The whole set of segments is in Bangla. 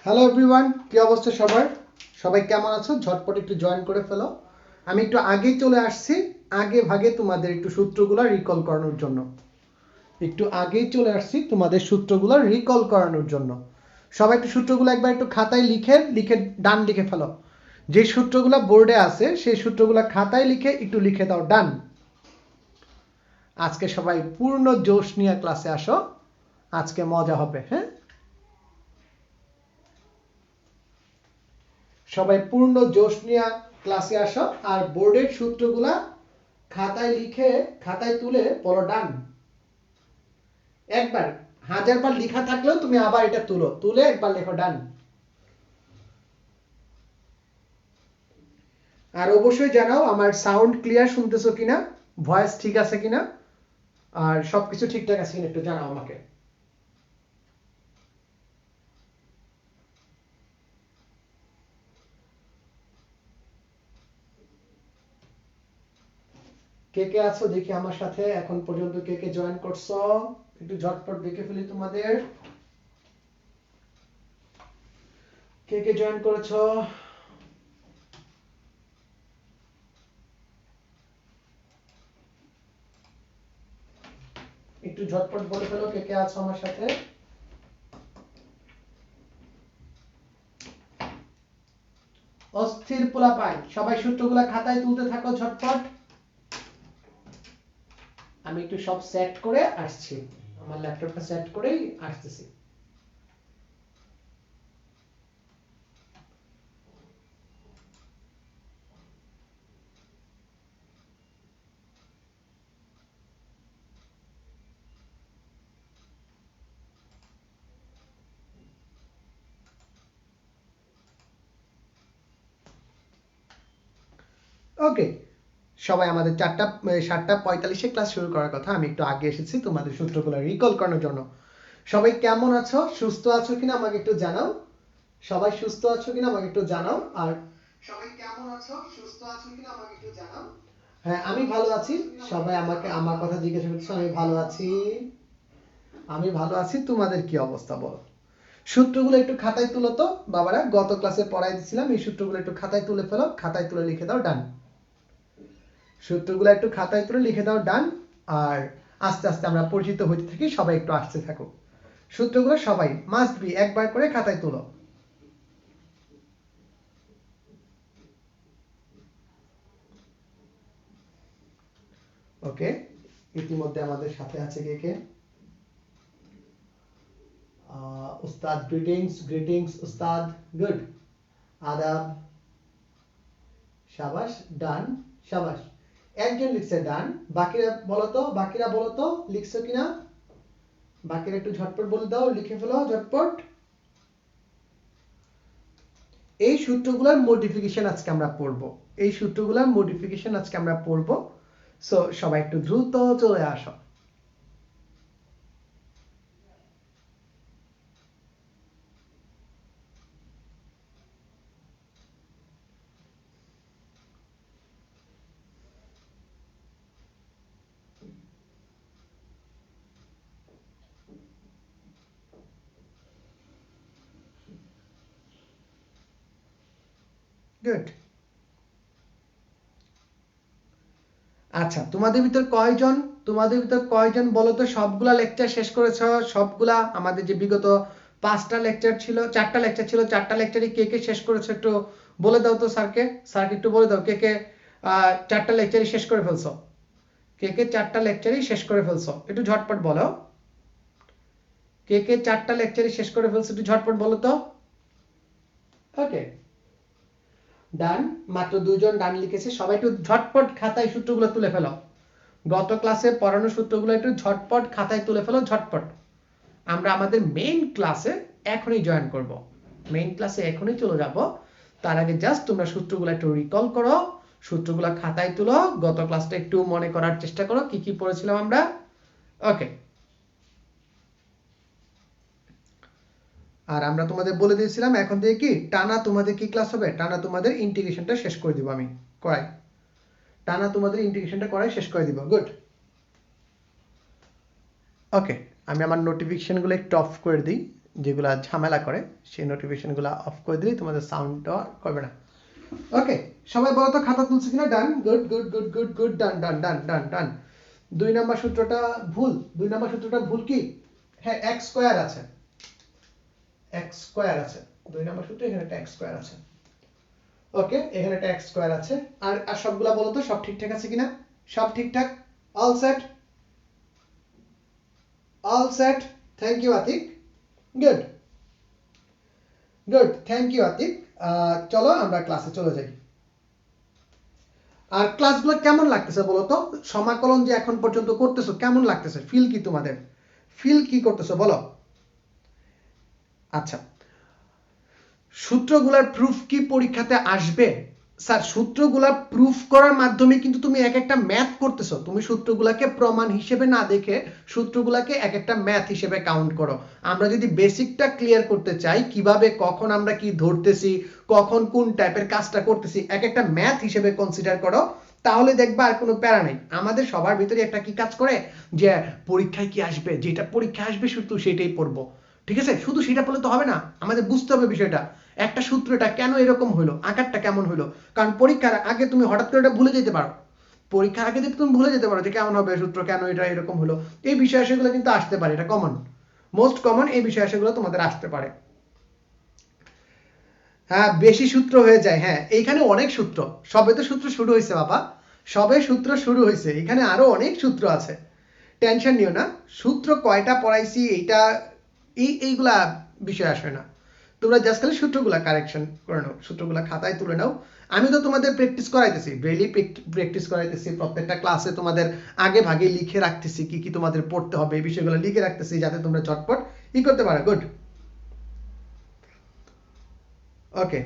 হ্যালো এভরিওয়ান, কি অবস্থা সবার? সবাই কেমন আছো? ঝটপট একটু জয়েন করে ফেলো। আমি একটু আগেই চলে আসছি, আগে ভাগে তোমাদের একটু সূত্রগুলো রিকল করানোর জন্য। সবাই একটু সূত্রগুলো একবার একটু খাতায় লিখে লিখে ডান লিখে ফেলো। যে সূত্রগুলো বোর্ডে আছে সেই সূত্রগুলো খাতায় লিখে একটু লিখে দাও ডান। আজকে সবাই পূর্ণ জোশ নিয়ে ক্লাসে আসো, আজকে মজা হবে। হ্যাঁ, সবাই পূর্ণ জোশ নিয়ে ক্লাসে আসো আর বোর্ডের সূত্রগুলা খাতায় লিখে খাতায় তুলে পড়ো ডান। একবার 1000 বার লেখা থাকলেও তুমি আবার এটা তুলে একবার লেখো ডান। আর অবশ্যই জানাও আমার সাউন্ড ক্লিয়ার শুনতেছো কিনা, ভয়েস ঠিক আছে কিনা, আর সবকিছু ঠিকঠাক আছে কিনা একটু জানাও আমাকে। কে কে আছো দেখি আমার সাথে এখন পর্যন্ত, কে কে জয়েন করছো একটু ঝটপট দেখে ফেলি তোমাদের। কে কে জয়েন করেছো একটু ঝটপট বলে ফেলো, কে কে আছো আমার সাথে। অস্থির পোলাপাই, সবাই সূত্রগুলা খাতায় তুলতে থাকো ঝটপট। আমি একটু সব সেট করে আসছি, আমার ল্যাপটপটা সেট করেই আসতেছি। ওকে, সবাই আমাদের 7:45 ক্লাস শুরু করার কথা, আমি একটু আগে এসেছি তোমাদের সূত্রগুলো রিকল করানোর জন্য। সবাই কেমন আছো, সুস্থ আছো কিনা আমাকে একটু জানাও। সবাই সুস্থ আছো কিনা আমাকে একটু জানাও। আর সবাই কেমন আছো, সুস্থ আছো কিনা আমাকে একটু জানাও। হ্যাঁ, আমি ভালো আছি। সবাই আমাকে আমার কথা জিজ্ঞাসা করছো, আমি ভালো আছি। আমি ভালো আছি, তোমাদের কি অবস্থা বলো। সূত্রগুলো একটু খাতায় তুলো তো বাবারা, গত ক্লাসে পড়াই দিছিলাম, এই সূত্রগুলো একটু খাতায় তুলে ফেলো, খাতায় তুলে লিখে দাও ডান। সূত্রগুলো একটু খাতায় তুলে লিখে দাও ডান। আর আস্তে আস্তে আমরা পরিচিত হইতে থাকি, সবাই একটু আসতে থাকো। সূত্রগুলো সবাই মাস্ট বি একবার করে খাতায় তুলো। ওকে, ইতিমধ্যে আমাদের সাথে আছে কে কে। উস্তাদ গ্রিটিংস, গ্রিটিংস উস্তাদ, গুড। আদাব, শাবাশ, ডান, শাবাশ। একজন লিখছে ডান, বাকিরা বলো তো লিখছো কিনা। বাকিরা একটু ঝটপট বলে দাও, লিখে ফেলো ঝটপট। এই সূত্রগুলোর মডিফিকেশন আজকে আমরা পড়ব। এই সূত্রগুলোর মডিফিকেশন আজকে আমরা পড়ব। সো সবাই একটু দ্রুত চলে আসো। গুড। আচ্ছা, তোমাদের ভিতর কয়জন বলো তো সবগুলা লেকচার শেষ করেছো? সবগুলা আমাদের যে বিগত 4টা লেকচার ছিল 4টা লেকচারই কে কে শেষ করেছো একটু বলে দাও তো স্যারকে। স্যারকে একটু বলে দাও কে কে 4টা লেকচারই শেষ করে ফেলছো। কে কে 4টা লেকচারই শেষ করে ফেলছো একটু ঝটপট বলো। কে কে 4টা লেকচারই শেষ করে ফেলছো একটু ঝটপট বলো তো। ওকে, ডান। মাত্র 2জন ডান লিখেছে, সবাই একটু ঝটপট খাতায় সূত্রগুলো তুলে ফেলো। গত ক্লাসে পড়ানো সূত্রগুলো একটু ঝটপট খাতায় তুলে ফেলো ঝটপট। আমরা আমাদের মেইন ক্লাসে এখনই জয়েন করব। মেইন ক্লাসে এখনই চলে যাব। তার আগে জাস্ট তোমরা সূত্রগুলো একটু রিকল করো, সূত্রগুলো খাতায় তুলো, গত ক্লাসটা একটু মনে করার চেষ্টা করো কি কি পড়েছিলাম আমরা। ওকে, আর আমরা তোমাদের বলে দিয়েছিলাম এখন থেকে কি টানা তোমাদের কি ক্লাস হবে, টানা তোমাদের ইন্টিগ্রেশনটা শেষ করে দিব, আমি করাই টানা তোমাদের ইন্টিগ্রেশনটা করাই শেষ করে দিব। গুড। ওকে, আমি আমার নোটিফিকেশনগুলো একটু অফ করে দিই, যেগুলা ঝামেলা করে সেই নোটিফিকেশনগুলো অফ করে দিলেই তোমাদের সাউন্ডটা করবে না। ওকে, সবাই বলো তো খাতা তুলছে কিনা? Done, good good good good good, done done done done done. 2 number সূত্রটা ভুল। 2 নাম্বার সূত্রটা ভুল কি? হ্যাঁ, x স্কয়ার আছে, x স্কয়ার আছে। 2 নাম্বার সূত্রে এখানে একটা x স্কয়ার আছে। ওকে, এখানে একটা x স্কয়ার আছে। আর সবগুলা বলো তো সব ঠিকঠাক আছে কিনা? সব ঠিকঠাক? All set, all set. Thank you Atik. Good good, thank you Atik. চলো আমরা ক্লাসে চলে যাই। আর ক্লাসগুলো কেমন লাগতেছে বলো তো? সমাকলন যে এখন পর্যন্ত করতেছো কেমন লাগতেছে? ফিল কি তোমাদের? ফিল কি করতেছো বলো? আচ্ছা, সূত্রগুলার প্রুফ কি পরীক্ষাতে আসবে? স্যার, সূত্রগুলা প্রুফ করার মাধ্যমে কিন্তু তুমি এক একটা ম্যাথ করতেছো। তুমি সূত্রগুলাকে প্রমাণ হিসেবে না দেখে সূত্রগুলাকে এক একটা ম্যাথ হিসেবে কাউন্ট করো। আমরা যদি বেসিকটা ক্লিয়ার করতে চাই, কিভাবে কখন আমরা কি ধরতেছি, কখন কোন টাইপের কাজটা করতেছি, এক একটা ম্যাথ হিসেবে কনসিডার করো, তাহলে দেখবা আর কোনো প্যারা নাই। আমাদের সবার ভিতরে একটা কি কাজ করে, যে পরীক্ষায় কি আসবে, যেটা পরীক্ষা আসবে শুধু সেটাই পড়বো। ঠিক আছে, শুধু সেটা পড়লে তো হবে না, আমাদের বুঝতে হবে বিষয়টা, একটা সূত্রটা কেন এরকম হলো, আকারটা কেমন হলো। কারণ পরীক্ষার আগে তুমি হঠাৎ করে এটা ভুলে যেতে পারো, পরীক্ষার আগে যদি তুমি ভুলে যেতে পারো যে কেমন হবে সূত্র, কেন এটা এরকম হলো, এই বিষয় সেগুলো কিন্তু আসতে পারে, এটা কমন, মোস্ট কমন এই বিষয় সেগুলো তোমাদের আসতে পারে। হ্যাঁ, বেশি সূত্র হয়ে যায়। হ্যাঁ, এইখানে অনেক সূত্র, সবে তো সূত্র শুরু হয়েছে বাবা, সবে সূত্র শুরু হয়েছে, এখানে আরো অনেক সূত্র আছে, টেনশন নিও না। সূত্র কয়টা পড়াইছি এইটা এইগুলা বিষয় আসে না, তোমরা জাস্ট খালি সূত্রগুলা কারেকশন করে নাও, সূত্রগুলা খাতায় তুলে নাও। আমি তো তোমাদের প্র্যাকটিস করাইতেছি, ডেইলি প্র্যাকটিস করাইতেছি, প্রত্যেকটা ক্লাসে তোমাদের আগে ভাগে লিখে রাখতেছি কি কি তোমাদের পড়তে হবে, এই বিষয়গুলো লিখে রাখতেছি যাতে তোমরা চটপট ই করতে পারো। গুড, ওকে।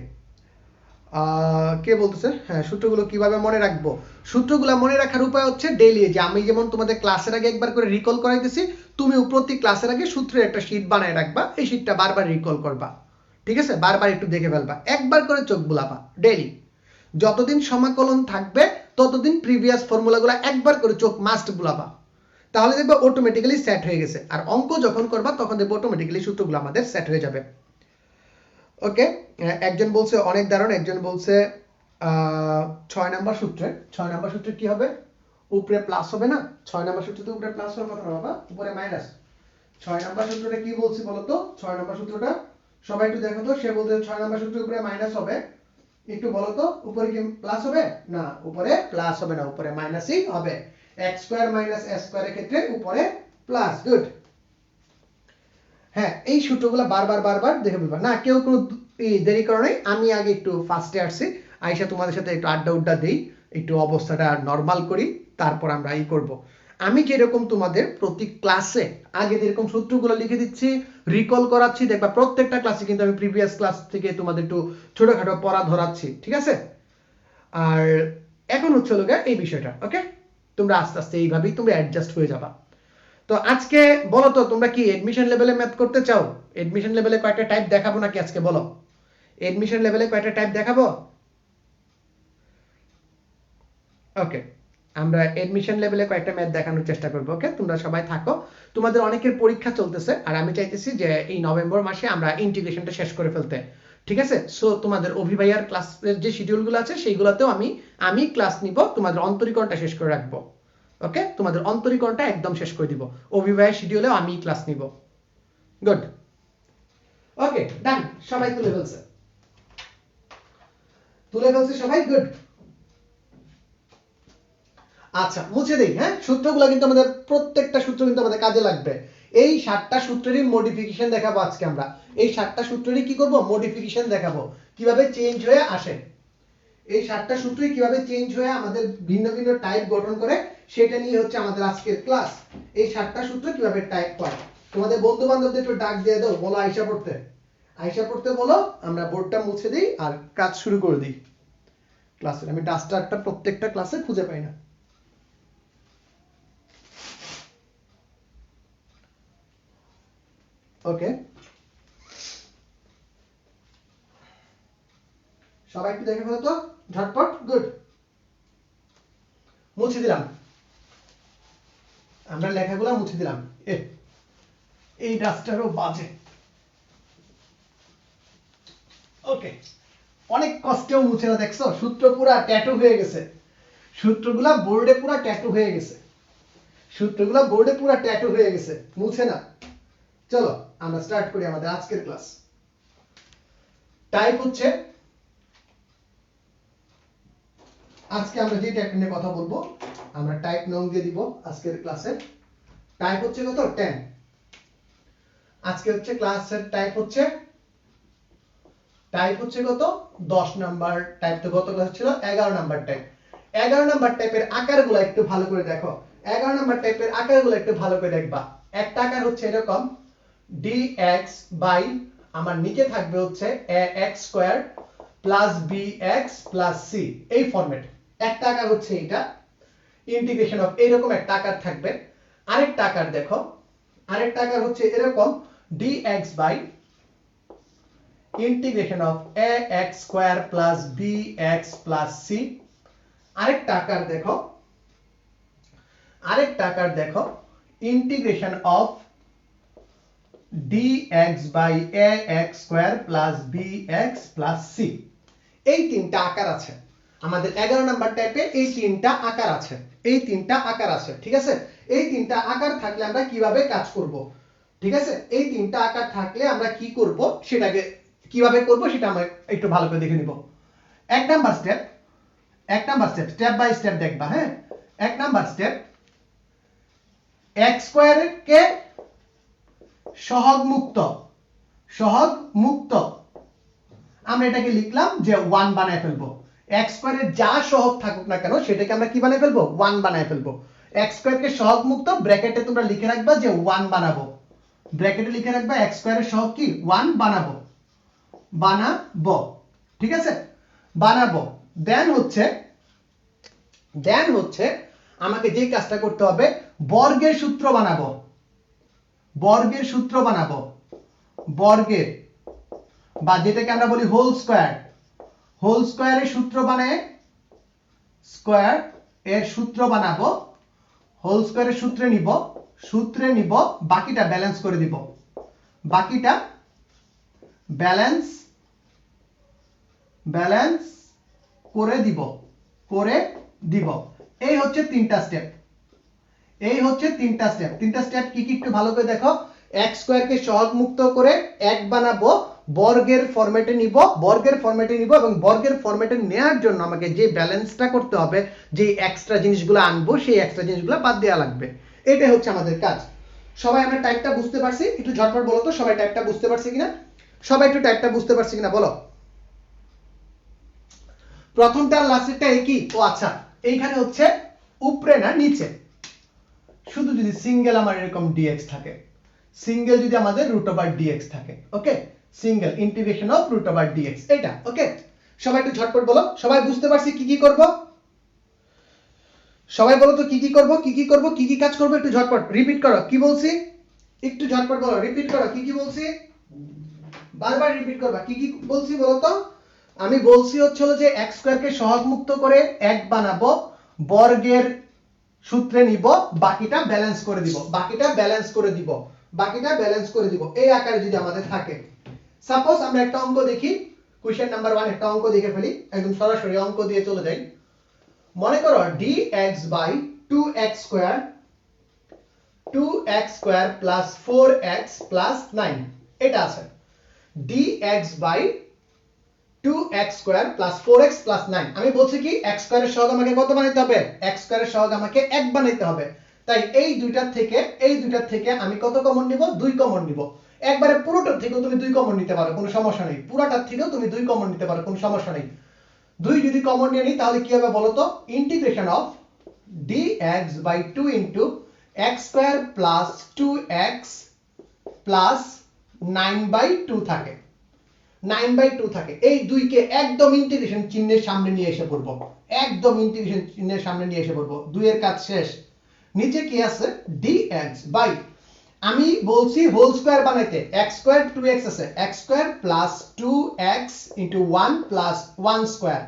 কে বলতেছে? হ্যাঁ, সূত্রগুলো কিভাবে মনে রাখবো? সূত্রগুলো মনে রাখার উপায় হচ্ছে ডেইলি, যে আমি যেমন তোমাদের ক্লাসের আগে একবার করে রিকল করাইতেছি, তুমিও প্রতি ক্লাসের আগে সূত্রের একটা শীট বানায় রাখবা, এই শীটটা বারবার রিকল করবা। ঠিক আছে, বারবার একটু দেখে ফেলবা, একবার করে চোখ বুলাবা ডেইলি। যতদিন সমাকলন থাকবে ততদিন প্রিভিয়াস ফর্মুলাগুলো একবার করে চোখ মাস্ট বুলাবা, তাহলে দেখবা অটোমেটিক্যালি সেট হয়ে গেছে। আর অঙ্ক যখন করবা তখন দেখবা অটোমেটিক্যালি সূত্রগুলো আমাদের সেট হয়ে যাবে। ওকে, একজন বলছে অনেক দারুণ, একজন বলছে 6 নাম্বার সূত্রে, 6 নাম্বার সূত্রে কি হবে? উপরে প্লাস হবে না? 6 নাম্বার সূত্রে তো উপরে প্লাস হওয়ার কথা না বাবা, উপরে মাইনাস। 6 নাম্বার সূত্রটা কি বলছি বলো তো? 6 নাম্বার সূত্রটা সবাই একটু দেখো তো, সে বলতে 6 নাম্বার সূত্রের উপরে মাইনাস হবে, একটু বলো তো উপরে কি প্লাস হবে? না, উপরে প্লাস হবে না, উপরে মাইনাসই হবে। x স্কয়ার মাইনাস s স্কয়ারের ক্ষেত্রে উপরে প্লাস। গুড। হ্যাঁ, এই সূত্রগুলো বারবার বারবার দেখে ফেলবা। না, কেউ কোনো দেরি করো নাই, আমি আগে একটু ফার্স্টে আসছি, আইসা তোমাদের সাথে একটু আড্ডা উড্ডা দিই, একটু অবস্থাটা নর্মাল করি, তারপর আমরা ই করব। আমি যেরকম তোমাদের প্রতি ক্লাসে আগে যেরকম সূত্রগুলো লিখে দিচ্ছি, রিকল করাচ্ছি, দেখবা প্রত্যেকটা ক্লাসে কিন্তু আমি প্রিভিয়াস ক্লাস থেকে তোমাদের একটু ছোটখাটো পড়া ধরাচ্ছি, ঠিক আছে? আর এখন হচ্ছে লোক এই বিষয়টা, ওকে? তোমরা আস্তে আস্তে এইভাবেই তোমরা অ্যাডজাস্ট হয়ে যাবা। তো আজকে বলো তো তোমরা কি এডমিশন লেভেলে ম্যাথ করতে চাও? এডমিশন লেভেলে কয়টা টাইপ দেখাবো নাকি আজকে বলো? এডমিশন লেভেলে কয়টা টাইপ দেখাবো? ওকে, আমরা এডমিশন লেভেলে কয়েকটা ম্যাথ দেখানোর চেষ্টা করব। ওকে, তোমরা সবাই থাকো, তোমাদের অনেকের পরীক্ষা চলতেছে, আর আমি চাইতেছি যে এই নভেম্বর মাসে আমরা ইন্টিগ্রেশনটা শেষ করে ফেলতে। ঠিক আছে, সো তোমাদের অভিভাইয়ার ক্লাসের যে শিডিউলগুলো আছে সেইগুলোতেও আমি ক্লাস নিব, তোমাদের অন্তরীকরণটা শেষ করে রাখবো। ওকে, তোমাদের অন্তরীকরণটা একদম শেষ করে দিব, অভিভাইয়ার শিডিউলেও আমি ক্লাস নিব। গুড, ওকে, ডান। সবাই তুলে ফেলছে, তুলে ফেলছে সবাই। গুড। আচ্ছা, মুছে দেই। হ্যাঁ, সূত্রগুলো কিন্তু আমাদের প্রত্যেকটা সূত্র কিন্তু আমাদের কাজে লাগবে। এই 7টা সূত্রেরই মডিফিকেশন দেখাবো আজকে আমরা। এই 7টা সূত্রেরই কি করব? মডিফিকেশন দেখাবো, কিভাবে চেঞ্জ হয়ে আসে। এই 7টা সূত্রই কিভাবে চেঞ্জ হয়ে আমাদের ভিন্ন ভিন্ন টাইপ গঠন করে, সেটা নিয়ে হচ্ছে আমাদের আজকের ক্লাস। এই 7টা সূত্র কিভাবে টাইপ করে, তোমাদের বন্ধু বান্ধবদের একটু ডাক দিয়ে দাও, বলো আয়শা পড়তে, আয়শা পড়তে বলো, আমরা বোর্ডটা মুছে দিই আর কাজ শুরু করে দিই ক্লাসের। আমি ডাস্টারটা প্রত্যেকটা ক্লাসে খুঁজে পাই না। ওকে, সবাই একটু দেখে ফেলো তো ঝটপট। গুড, মুছে দিলাম, আমরা লেখাগুলো মুছে দিলাম। এই ডাস্টারও বাজে। ওকে, অনেক কষ্টেও মুছে না, দেখছো সূত্র পুরা ট্যাটু হয়ে গেছে, সূত্রগুলা বোর্ডে পুরা ট্যাটু হয়ে গেছে, সূত্রগুলা বোর্ডে পুরা ট্যাটু হয়ে গেছে, মুছে না। চলো আমরা স্টার্ট করি আমাদের আজকের ক্লাস। টাইপ হচ্ছে, আজকে আমরা যে টাইপ নিয়ে কথা বলবো আমরা টাইপ নং দিয়ে দিব আজকের ক্লাসে। টাইপ হচ্ছে কত 10। আজকে হচ্ছে ক্লাসের টাইপ হচ্ছে কত 10 নাম্বার টাইপ। তো গত ক্লাস ছিল 11 নাম্বার টাইপ। 11 নাম্বার টাইপের আকারগুলো একটু ভালো করে দেখো। 11 নাম্বার টাইপের আকারগুলো একটু ভালো করে দেখবা। একটা আকার হচ্ছে এরকম dx বাই আমার নিচে থাকবে হচ্ছে ax square plus bx plus c, এই ফরম্যাট। একটা আকার হচ্ছে এটা ইন্টিগ্রেশন অফ, এইরকম একটা আকার থাকবে। আরেকটা আকার দেখো, আরেকটা আকার হচ্ছে এরকম dx by integration of ax square plus bx plus c। আরেকটা আকার দেখো, আরেকটা আকার দেখো integration of dx by ax square plus bx plus c। এই তিনটা আকার আছে আমাদের 11 নাম্বার টাইপে, এই তিনটা আকার আছে, এই তিনটা আকার আছে, ঠিক আছে। এই তিনটা আকার থাকলে আমরা কিভাবে কাজ করব, ঠিক আছে। এই তিনটা আকার থাকলে আমরা কি করব সেটাকে কিভাবে করব সেটা আমরা একটু ভালো করে দেখে নিব। এক number step, step by step দেখবা। হ্যাঁ, এক নাম্বার স্টেপ, x স্কয়ারকে সহগ মুক্ত, সহগ মুক্ত আমরা এটাকে লিখলাম যে 1 বানায় ফেলবো। x স্কয়ারের যা সহগ থাকুক না কেন সেটাকে আমরা কি বানায় ফেলবো 1 বানায় ফেলবো। x স্কয়ারকে সহগ মুক্ত ব্র্যাকেটে তোমরা লিখে রাখবা যে 1 বানাবো, ব্র্যাকেটে লিখে রাখবা x স্কয়ারের সহগ কি 1 বানাবো, বানাবো, ঠিক আছে, বানাবো। দেন হচ্ছে আমাকে যে কাজটা করতে হবে বর্গের সূত্র বানাবো, বর্গের সূত্র বানাবো, বর্গের বা যেটাকে আমরা বলি হোল স্কয়ার, হোল স্কয়ারের সূত্র বানায়, স্কয়ার এর সূত্র বানাবো, হোল স্কয়ারের সূত্রে নিব, বাকিটা ব্যালেন্স করে দিব, বাকিটা ব্যালেন্স করে দিব। এই হচ্ছে তিনটা স্টেপ, এই হচ্ছে তিনটা স্টেপ। তিনটা স্টেপ কি কি একটু ভালো করে দেখো। x স্কয়ারকে সহগ মুক্ত করে 1 বানাবো, বর্গের ফরম্যাটে নিব, এবং বর্গের ফরম্যাটে নেয়ার জন্য আমাকে যে ব্যালেন্সটা করতে হবে, যে এক্সট্রা জিনিসগুলো আনবো সেই এক্সট্রা জিনিসগুলো বাদ দেওয়া লাগবে। এটাই হচ্ছে আমাদের কাজ। সবাই আমরা টাইপটা বুঝতে পারছি? একটু ঝটপট বলো তো সবাই টাইপটা বুঝতে পারছি কিনা, সবাই একটু টাইপটা বুঝতে পারছি কিনা বলো। প্রথমটা আর লাস্টেরটা একই? ও আচ্ছা, এইখানে হচ্ছে উপরে না নিচে, শুধু যদি সিঙ্গেল আমার এরকম dx থাকে, সিঙ্গেল যদি আমাদের √dx থাকে, ওকে, সিঙ্গেল ইন্টিগ্রেশন অফ √dx, এটা ওকে। সবাই একটু ঝটপট বলো, সবাই বুঝতে পারছি কি কি করব? সবাই বলো তো কি কি করব, কি কি করব, কি কি কাজ করব, একটু ঝটপট রিপিট করো কি বলছি, একটু ঝটপট বলো, রিপিট করো কি কি বলছি, বারবার রিপিট করবা কি কি বলছি বলো তো। আমি বলছি হচ্ছে যে x স্কয়ারকে সহগ মুক্ত করে 1 বানাবো, বর্গের সূত্রে নিব, বাকিটা ব্যালেন্স করে দিব, বাকিটা ব্যালেন্স করে দিব, বাকিটা ব্যালেন্স করে দিব, এই আকারে যদি আমাদের থাকে। সাপোজ আমরা একটা অঙ্ক দেখি, কোশ্চেন নাম্বার 1 একটা অঙ্ক দেখে ফেলি, একদম সরাসরি অঙ্ক দিয়ে চলে যাই। মনে করো dx by 2x square, 2x square plus 4x plus 9 এটা আছে। dx by 2x square plus 4x plus 9, আমি বলছি কি x স্কয়ারের সহগ আমাকে কত বানাইতে হবে, x স্কয়ারের সহগ আমাকে 1 বানাইতে হবে। তাই এই দুইটার থেকে আমি কত কমন নিব, 2 কমন নিব। একবারে পুরোটার থেকেও তুমি 2 কমন নিতে পারো, কোনো সমস্যা নেই, পুরোটার থেকেও তুমি 2 কমন নিতে পারো, কোনো সমস্যা নেই। 2 যদি কমন নিয়ে নিই তাহলে কি হবে বলো তো, integration of dx by 2 into x square plus 2x plus 9/2 থাকে, 9/2 থাকে। এই 2 কে একদম ইন্টিগ্রেশন চিহ্নের সামনে নিয়ে এসে পড়ব, একদম ইন্টিগ্রেশন চিহ্নের সামনে নিয়ে এসে পড়ব, 2 এর কাজ শেষ। নিচে কি আছে dx বাই, আমি বলছি হোল স্কয়ার বানাইতে, x স্কয়ার 2x আছে, x square plus 2x into 1 plus 1 square,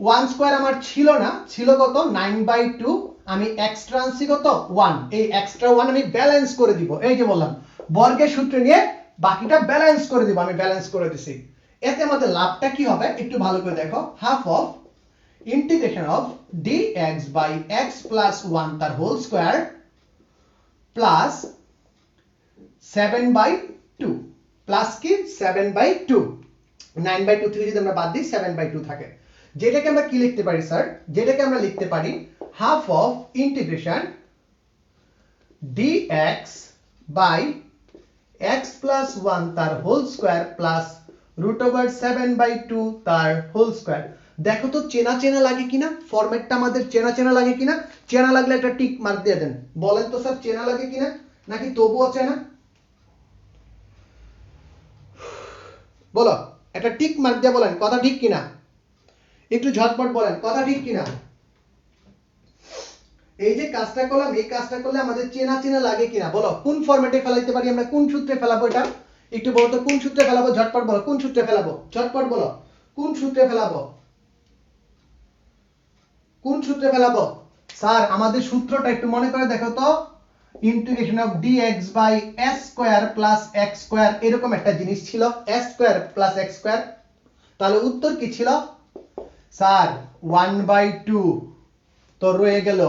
1 square আমার ছিল না, ছিল কত 9/2, আমি এক্সট্রা আনছি কত 1, এই এক্সট্রা 1 আমি ব্যালেন্স করে দিব। এই যে বললাম বর্গের সূত্র নিয়ে বাকিটা ব্যালেন্স করে দিব, আমি ব্যালেন্স করে দিছি। এতে আমাদের লাভটা কি হবে একটু ভালো করে দেখো, half of integration of dx by x plus 1 তার হোল স্কয়ার প্লাস 7/2 প্লাস কি 7/2, 9/2 থেকে যদি আমরা বাদ দিই 7/2 থাকে, যেটাকে আমরা কি লিখতে পারি স্যার, যেটাকে আমরা লিখতে পারি half of integration dx by x plus 1 তার হোল স্কয়ার প্লাস √7/2 তার হোল স্কয়ার। দেখো তো চেনা চেনা লাগে কিনা, ফরম্যাটটা আমাদের চেনা চেনা লাগে কিনা? চেনা লাগলে একটা টিক মার্ক দিয়ে দেন, বলেন তো স্যার চেনা লাগে কিনা নাকি তবুও চেনা? বলো, একটা টিক মার্ক দিয়ে বলেন কথা ঠিক কিনা, একটু ঝটপট বলেন কথা ঠিক কিনা। এই যে কাজটা করলাম, এই কাজটা করলে আমাদের চেনা চেনা লাগে কিনা বলো, কোন ফরম্যাটে ফেলাইতে পারি আমরা, কোন সূত্রে ফেলাবো এটা একটু বলো তো, কোন সূত্রে ফেলাবো ঝটপট বলো, কোন সূত্রে ফেলাবো ঝটপট বলো, কোন সূত্রে ফেলাবো, কোন সূত্রে ফেলাবো? স্যার আমাদের সূত্রটা একটু মনে করে দেখো তো, integration of dx by s square plus x square, এরকম একটা জিনিস ছিল s square plus x square. তাহলে উত্তর কি ছিল স্যার 1/2, তো রয়ে গেল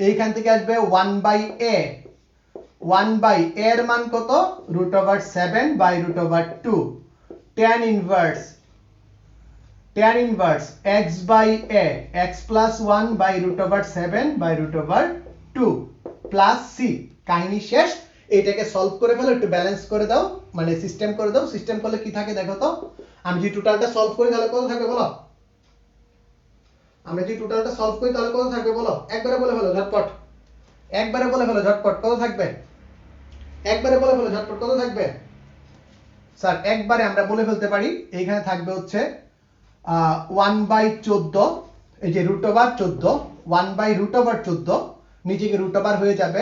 এইখান থেকে আসবে 1/a, 1/a এর মান কত √7/2, tan inverse x by a, x plus 1 by √7/2 plus c, কাহিনী শেষ। এটাকে সলভ করে ফেলো, একটু ব্যালেন্স করে দাও, মানে সিস্টেম করে দাও, সিস্টেম করলে কি থাকে দেখো তো, আমি যদি টোটালটা সলভ করি তাহলে কত থাকবে বলো, আমরা যদি টোটালটা সলভ করি তাহলে কত থাকবে বলো, একবারে বলে ফেলো ঝটপট, একবারে বলে ফেলো ঝটপট, কত থাকবে একবারে বলে ফেলো ঝটপট, কত থাকবে? স্যার একবারে আমরা বলে ফেলতে পারি, এইখানে থাকবে হচ্ছে 1/14, এই যে √14, 1/√14 নিচে √, হয়ে যাবে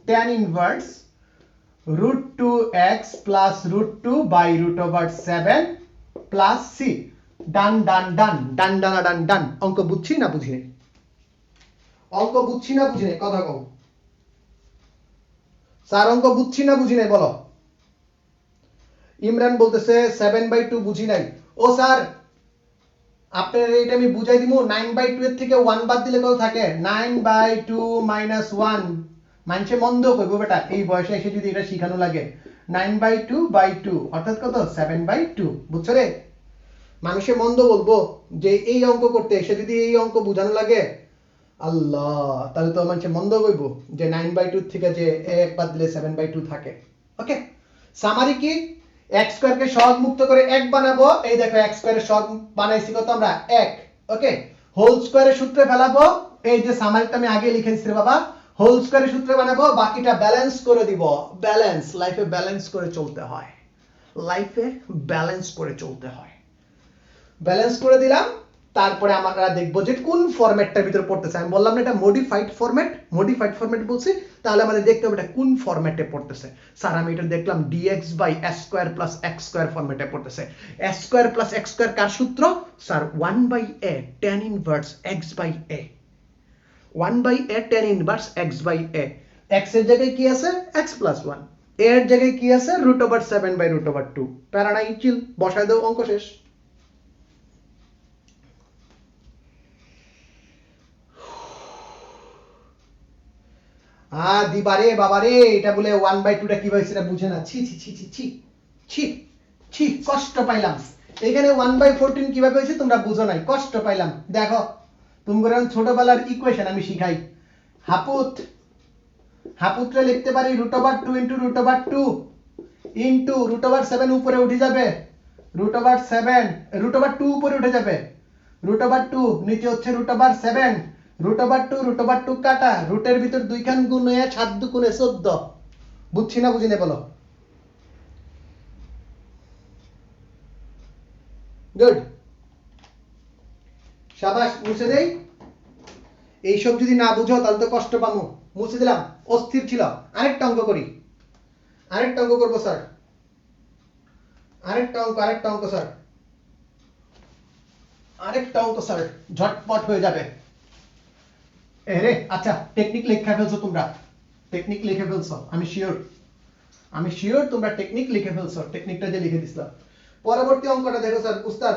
tan inverse √2x plus √2/√7 plus c, ডান ডান ডান ডান ডানা ডান ডান। অঙ্ক বুঝছি না বুঝিনি, অঙ্ক বুঝছি না বুঝিনি, কথা কও স্যার, অঙ্ক বুঝছি না বুঝি নাই বলো। ইমরান বলতেছে 7/2 বুঝি নাই। ও স্যার আপনার এটা আমি বুঝাই দিব, 9/2 এর থেকে 1 বাদ দিলে কত থাকে, 9/2 - 1, মানুষে মন্দ কইবো বেটা, এই বয়সে এসে যদি এটা শিখানো লাগে, 9/2/2 অর্থাৎ কত 7/2, বুঝছো রে? মানুষে মন্দ বলবো যে এই অঙ্ক করতে এসে যদি এই অঙ্ক বোঝানো লাগে, আল্লাহ, তাহলে তো মানুষে মন্দ কইবো যে 9/2 থেকে যে 1 বাদ দিলে 7/2 থাকে। ওকে, সামারি কি, x স্কয়ারকে সহগ মুক্ত করে 1 বানাবো, এই দেখো x স্কয়ারের সহগ বানাইছি কত আমরা 1, ওকে, হোল স্কয়ারের সূত্রে ফেলাবো, এই যে সামারিটা আমি আগে লিখে দিছি রে বাবা, হোল স্কয়ারের সূত্রে বানাবো, বাকিটা ব্যালেন্স করে দিব, ব্যালেন্স, লাইফে ব্যালেন্স করে চলতে হয়, লাইফে ব্যালেন্স করে চলতে হয়, ব্যালেন্স করে দিলাম। তারপরে আমরা দেখবো যে কোন ফরম্যাটটার ভিতর পড়তেছে, আমি বললাম না এটা মডিফাইড ফরম্যাট, মডিফাইড ফরম্যাট বলছি, তাহলে আমাদের দেখতে হবে এটা কোন ফরম্যাটে পড়তেছে। স্যার আমি এটা দেখলাম dx by s square plus x square ফরম্যাটে পড়তেছে, s square plus x square কার সূত্র sir, 1/a tan inverse x by a, 1/a tan inverse x by a, x এর জায়গায় কি আছে x প্লাস 1, a এর জায়গায় কি আছে √7/√2, প্যারা নাই, চিল, বসায় দাও, অঙ্ক শেষ। দিবারে বাবারে, এটা বলে 1/2 টা কি হইছে এটা বুঝে না, ছি ছি ছি ছি ছি ছি ছি, কষ্ট পাইলাম। এখানে 1/14 কিভাবে হইছে তোমরা বুঝো নাই, কষ্ট পাইলাম। দেখো তোমরা ছোটবেলার ইকুয়েশন আমি শিখাই, হাপুত্রে লিখতে পারি √2 ইনটু √2 ইনটু √7 উপরে উঠে যাবে, √7 √2 উপরে উঠে যাবে, √2 নিচে হচ্ছে √7, √2 কাটা, রুটের ভিতর 2 খান গুণ হয়ে 7 2 গুণে 14, বুঝছি না বুঝিনি বলো? গুড, শাবাশ, মুছে দেই। এইসব যদি না বুঝো তাহলে তো কষ্ট পাবো, মুছে দিলাম, অস্থির ছিল। আরেকটা অঙ্ক করি, আরেকটা অঙ্ক করবো স্যার, আরেকটা অঙ্ক স্যার, আরেকটা অঙ্ক স্যার, ঝটপট হয়ে যাবে। এরে আচ্ছা, টেকনিক লিখে ফেলছো তোমরা, টেকনিক লিখে ফেলছো, আমি শিওর তোমরা টেকনিক লিখে ফেলছো, টেকনিকটা যে লিখে দিছিলাম। পরবর্তী অঙ্কটা দেখো স্যার উস্তাদ,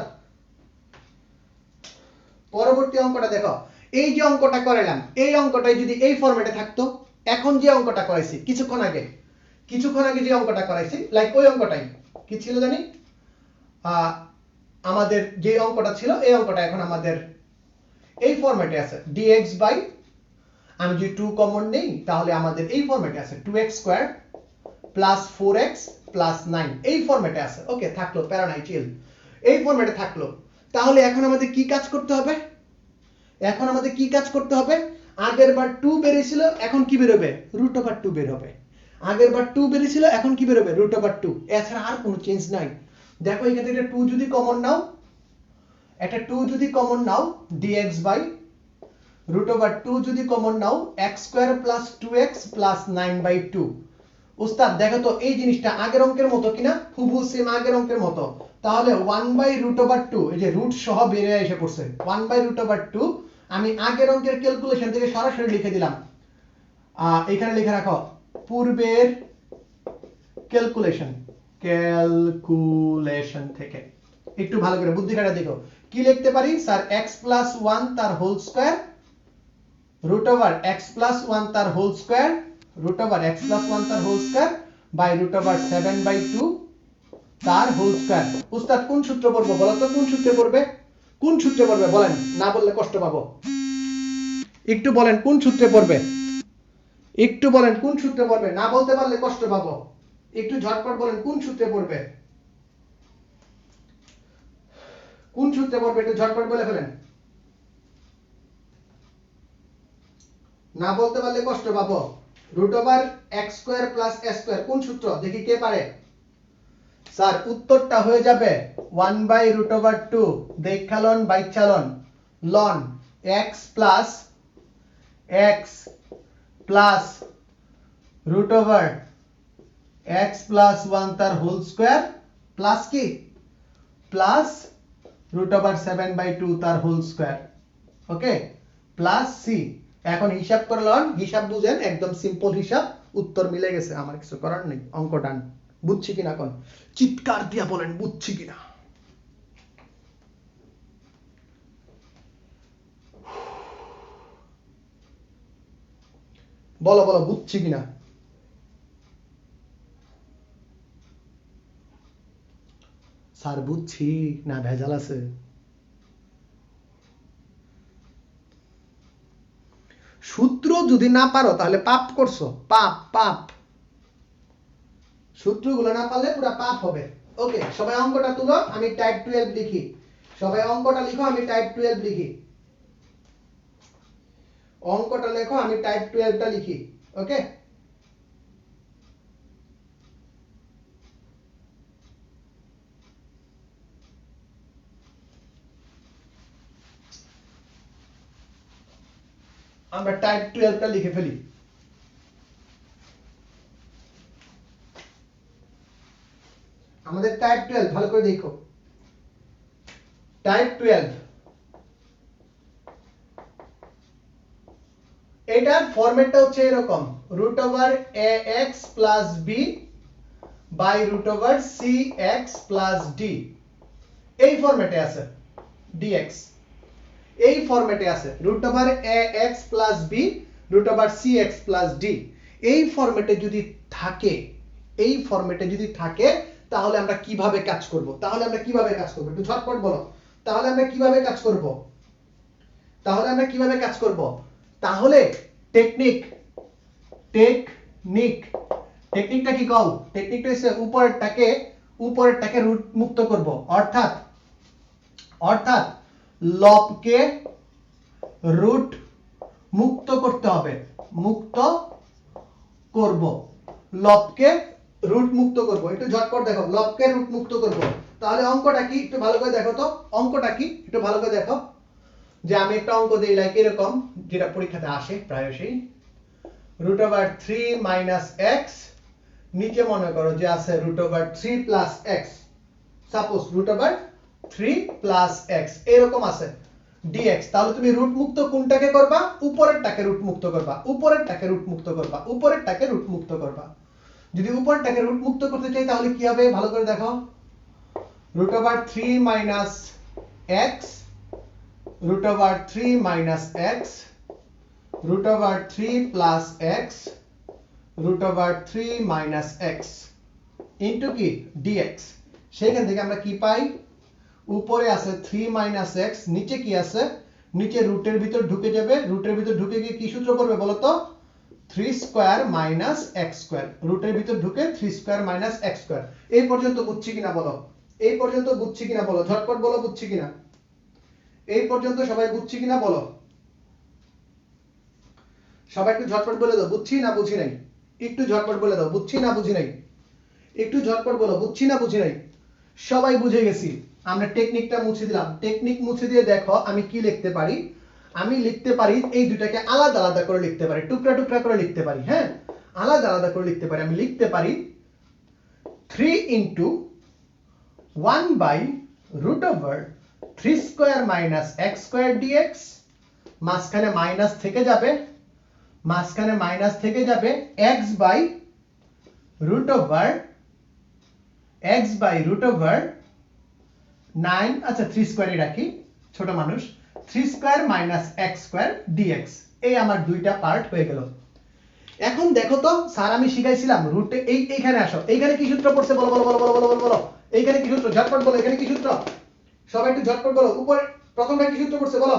পরবর্তী অঙ্কটা দেখো। এই যে অঙ্কটা করালাম, এই অঙ্কটাই যদি এই ফরম্যাটে থাকতো, এখন যে অঙ্কটা করাইছি কিছুক্ষণ আগে যে অঙ্কটা করাইছি, লাইক ওই অঙ্কটাই কি ছিল জানি, আমাদের যে অঙ্কটা ছিল এই অঙ্কটা এখন আমাদের এই ফরম্যাটে আছে dx বাই, আমি যদি 2 কমন নেই তাহলে আমাদের এই ফরম্যাটে আছে 2x square plus 4x plus 9, এই ফরম্যাটে আছে। ওকে, থাকলো, প্যারা নাই, চিল, এই ফরম্যাটে থাকলো। তাহলে এখন আমাদের কি কাজ করতে হবে? এখন আমাদের কি কাজ করতে হবে? আগের বার 2 বেরিয়েছিল, এখন কি বের হবে? √2 বের হবে। আগের বার 2 বেরিয়েছিল, এখন কি বের হবে? √2। এছাড়া আর কোনো চেঞ্জ নাই। দেখো এখান থেকে 2 যদি কমন নাও, একটা 2 যদি কমন নাও, dx বাই √2 যদি কমন নাও, x square plus 2x plus 9/2। উস্তাদ দেখো তো এই জিনিসটা আগের অঙ্কের মতো কিনা? হুবহু সেম আগের অঙ্কের মতো। তাহলে 1/√2, এই যে রুট সহ বেরিয়ে এসে পড়ছে, 1/√2 আমি আগের অঙ্কের ক্যালকুলেশন থেকে সরাসরি লিখে দিলাম। এখানে লিখে রাখো পূর্বের ক্যালকুলেশন থেকে। একটু ভালো করে বুদ্ধি খাটা দেখো, কি লিখতে পারি স্যার? x প্লাস 1 তার হোল স্কয়ার √x প্লাস 1 তার হোল স্কয়ার √x প্লাস 1 তার হোল স্কয়ার বাই √7/2 তার হোল স্কয়ার। উস্তাদ কোন সূত্র পড়বো বলো তো? কোন সূত্রে পড়বে? কোন সূত্রে পড়বে বলেন, না বললে কষ্ট পাবো। একটু বলেন কোন সূত্রে পড়বে, একটু বলেন কোন সূত্রে পড়বে, না বলতে পারলে কষ্ট পাবো। একটু ঝটপট বলেন কোন সূত্রে পড়বে, কোন সূত্রে পড়বে, একটু ঝটপট বলে ফেলেন। না বলতে পারলে কষ্ট পাবো। √x square plus s square কোন সূত্র? দেখি কে পারে। স্যার উত্তরটা হয়ে যাবে 1/√2 দেখালন বাইচালন লন x প্লাস √x প্লাস 1 তার হোল স্কয়ার প্লাস কি? প্লাস √7/2 তার whole square. Okay, plus C. এখন হিসাব করে লন, হিসাব বুঝেন, একদম সিম্পল হিসাব, উত্তর মিলে গেছে, আমার কিছু করার নেই। অঙ্ক ডান। বুঝছি কিনা কোন চিৎকার দিয়া বলেন বুঝছি কিনা। বলো বলো বুঝছি কিনা। স্যার বুঝছি না ভেজাল আছে? সূত্র যদি না পারো তাহলে পাপ করছো, পাপ পাপ। সূত্রগুলো না পারলে পুরো পাপ হবে। ওকে, সবাই অঙ্কটা তুলো, আমি টাইপ 12 লিখি। সবাই অঙ্কটা লিখো, আমি টাইপ 12 লিখি। অঙ্কটা লেখো, আমি টাইপ 12টা লিখি। ওকে, আমরা টাইপ 12টা লিখে ফেলি। আমাদের টাইপ 12 ভালো করে দেখো। টাইপ 12 এটার ফরম্যাটটা হচ্ছে এরকম, √ax plus b by √cx plus d, এই ফরম্যাটে আছে dx, এই ফরম্যাটে আছে √ax plus b √cx plus d। এই ফরম্যাটে যদি থাকে, এই ফরম্যাটে যদি থাকে তাহলে আমরা কিভাবে কাজ করব? তাহলে আমরা কিভাবে কাজ করব একটু ঝটপট বলো। তাহলে আমরা কিভাবে কাজ করব? তাহলে আমরা কিভাবে কাজ করব? তাহলে টেকনিক, টেকনিকটা কি কও? টেকনিকটা হচ্ছে উপরেরটাকে রুট মুক্ত করব, অর্থাৎ লবকে রুট মুক্ত করতে হবে, মুক্ত করব, লবকে রুট মুক্ত করব। একটু ঝটপট দেখো, লবকে রুট মুক্ত করব। তাহলে অঙ্কটা কি একটু ভালো করে দেখো তো, অঙ্কটা কি একটু ভালো করে দেখো। যে আমি একটা অঙ্ক দেই লাইক এরকম, যেটা পরীক্ষাতে আসে প্রায়শই, √3 - x, নিচে মনে করো যে আছে √3 + x, সাপোজ √3 + x এরকম আছে dx। তাহলে তুমি রুট মুক্ত কোনটাকে করবা? উপরেরটাকে রুট মুক্ত করবা, উপরেরটাকে রুট মুক্ত করবা, উপরেরটাকে রুট মুক্ত করবা। যদি উপরেরটাকে রুট মুক্ত করতে চাই তাহলে কি হবে ভালো করে দেখো, root over 3 minus x, root over 3 minus x, root over 3 plus x, root over 3 minus x into কি dx। সেখান থেকে আমরা কি পাই, উপরে আছে 3 minus x, নিচে কি আছে, নিচে রুটের ভিতর ঢুকে যাবে, রুটের ভিতর ঢুকে গিয়ে কি সূত্র পড়বে বলো তো, 3 স্কয়ার মাইনাস x স্কয়ার, রুটের ভিতর ঢুকে 3 স্কয়ার মাইনাস x স্কয়ার। এই পর্যন্ত বুঝছি কিনা বলো, এই পর্যন্ত বুঝছি কিনা বলো, ঝটপট বলো বুঝছি কিনা, এই পর্যন্ত সবাই বুঝছি কিনা বলো, সবাই একটু ঝটপট বলে দাও বুঝছি না বুঝি নাই, একটু ঝটপট বলে দাও বুঝছি না বুঝি নাই, একটু ঝটপট বলো বুঝছি না বুঝি নাই। সবাই বুঝে গেছি, আমরা টেকনিকটা মুছে দিলাম। টেকনিক মুছে দিয়ে দেখো আমি কি লিখতে পারি, আমি লিখতে পারি এই দুটাকে আলাদা আলাদা করে লিখতে পারি, টুকরা টুকরা করে লিখতে পারি, হ্যাঁ আলাদা আলাদা করে লিখতে পারি। আমি লিখতে পারি 3 into 1 by root over 3 square minus x square dx, মাঝখানে মাইনাস থেকে যাবে, মাঝখানে মাইনাস থেকে যাবে x by root over 9, আচ্ছা 3 স্কয়ারে রাখি, ছোট মানুষ, 3 square minus x square dx। এই আমার দুইটা পার্ট হয়ে গেল। এখন দেখো তো স্যার আমি শিখাইছিলাম রুটে এইখানে আসো, এইখানে কি সূত্র পড়ছে বলো বলো বলো বলো বলো বলো বলো, এইখানে কি সূত্র, ঝটপট বলো এখানে কি সূত্র, সবাই একটু ঝটপট বলো। উপরে প্রথমটা কি সূত্র পড়ছে বলো,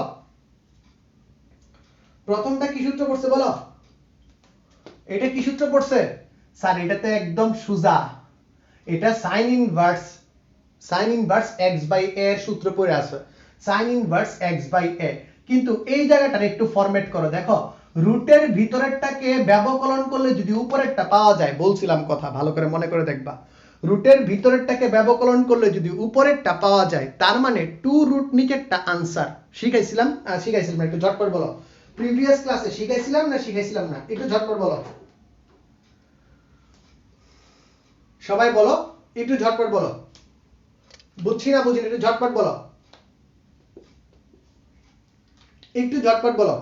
প্রথমটা কি সূত্র পড়ছে বলো, এটা কি সূত্র পড়ছে স্যার, এটাতে একদম সোজা, এটা sin inverse x by a এর সূত্র পড়ে আছে, sin inverse x by a। কিন্তু এই জায়গাটা একটু ফরম্যাট করো, দেখো রুটের ভিতরেরটাকে ব্যবকলন করলে যদি উপরেরটা পাওয়া যায়, বলছিলাম কথা ভালো করে মনে করে দেখবা, রুটের ভিতরেরটাকে ব্যবকলন করলে যদি উপরেরটা পাওয়া যায়, তার মানে 2 রুট নিচেরটা আনসার। শিখাইছিলাম শিখাইছিলাম, একটু ঝটপট বলো, প্রিভিয়াস ক্লাসে শিখাইছিলাম না শিখাইছিলাম না, একটু ঝটপট বলো, সবাই বলো একটু ঝটপট বলো, বুঝছি না বুঝিনি, একটু ঝটপট বলো, একটু ঝটপট বলো।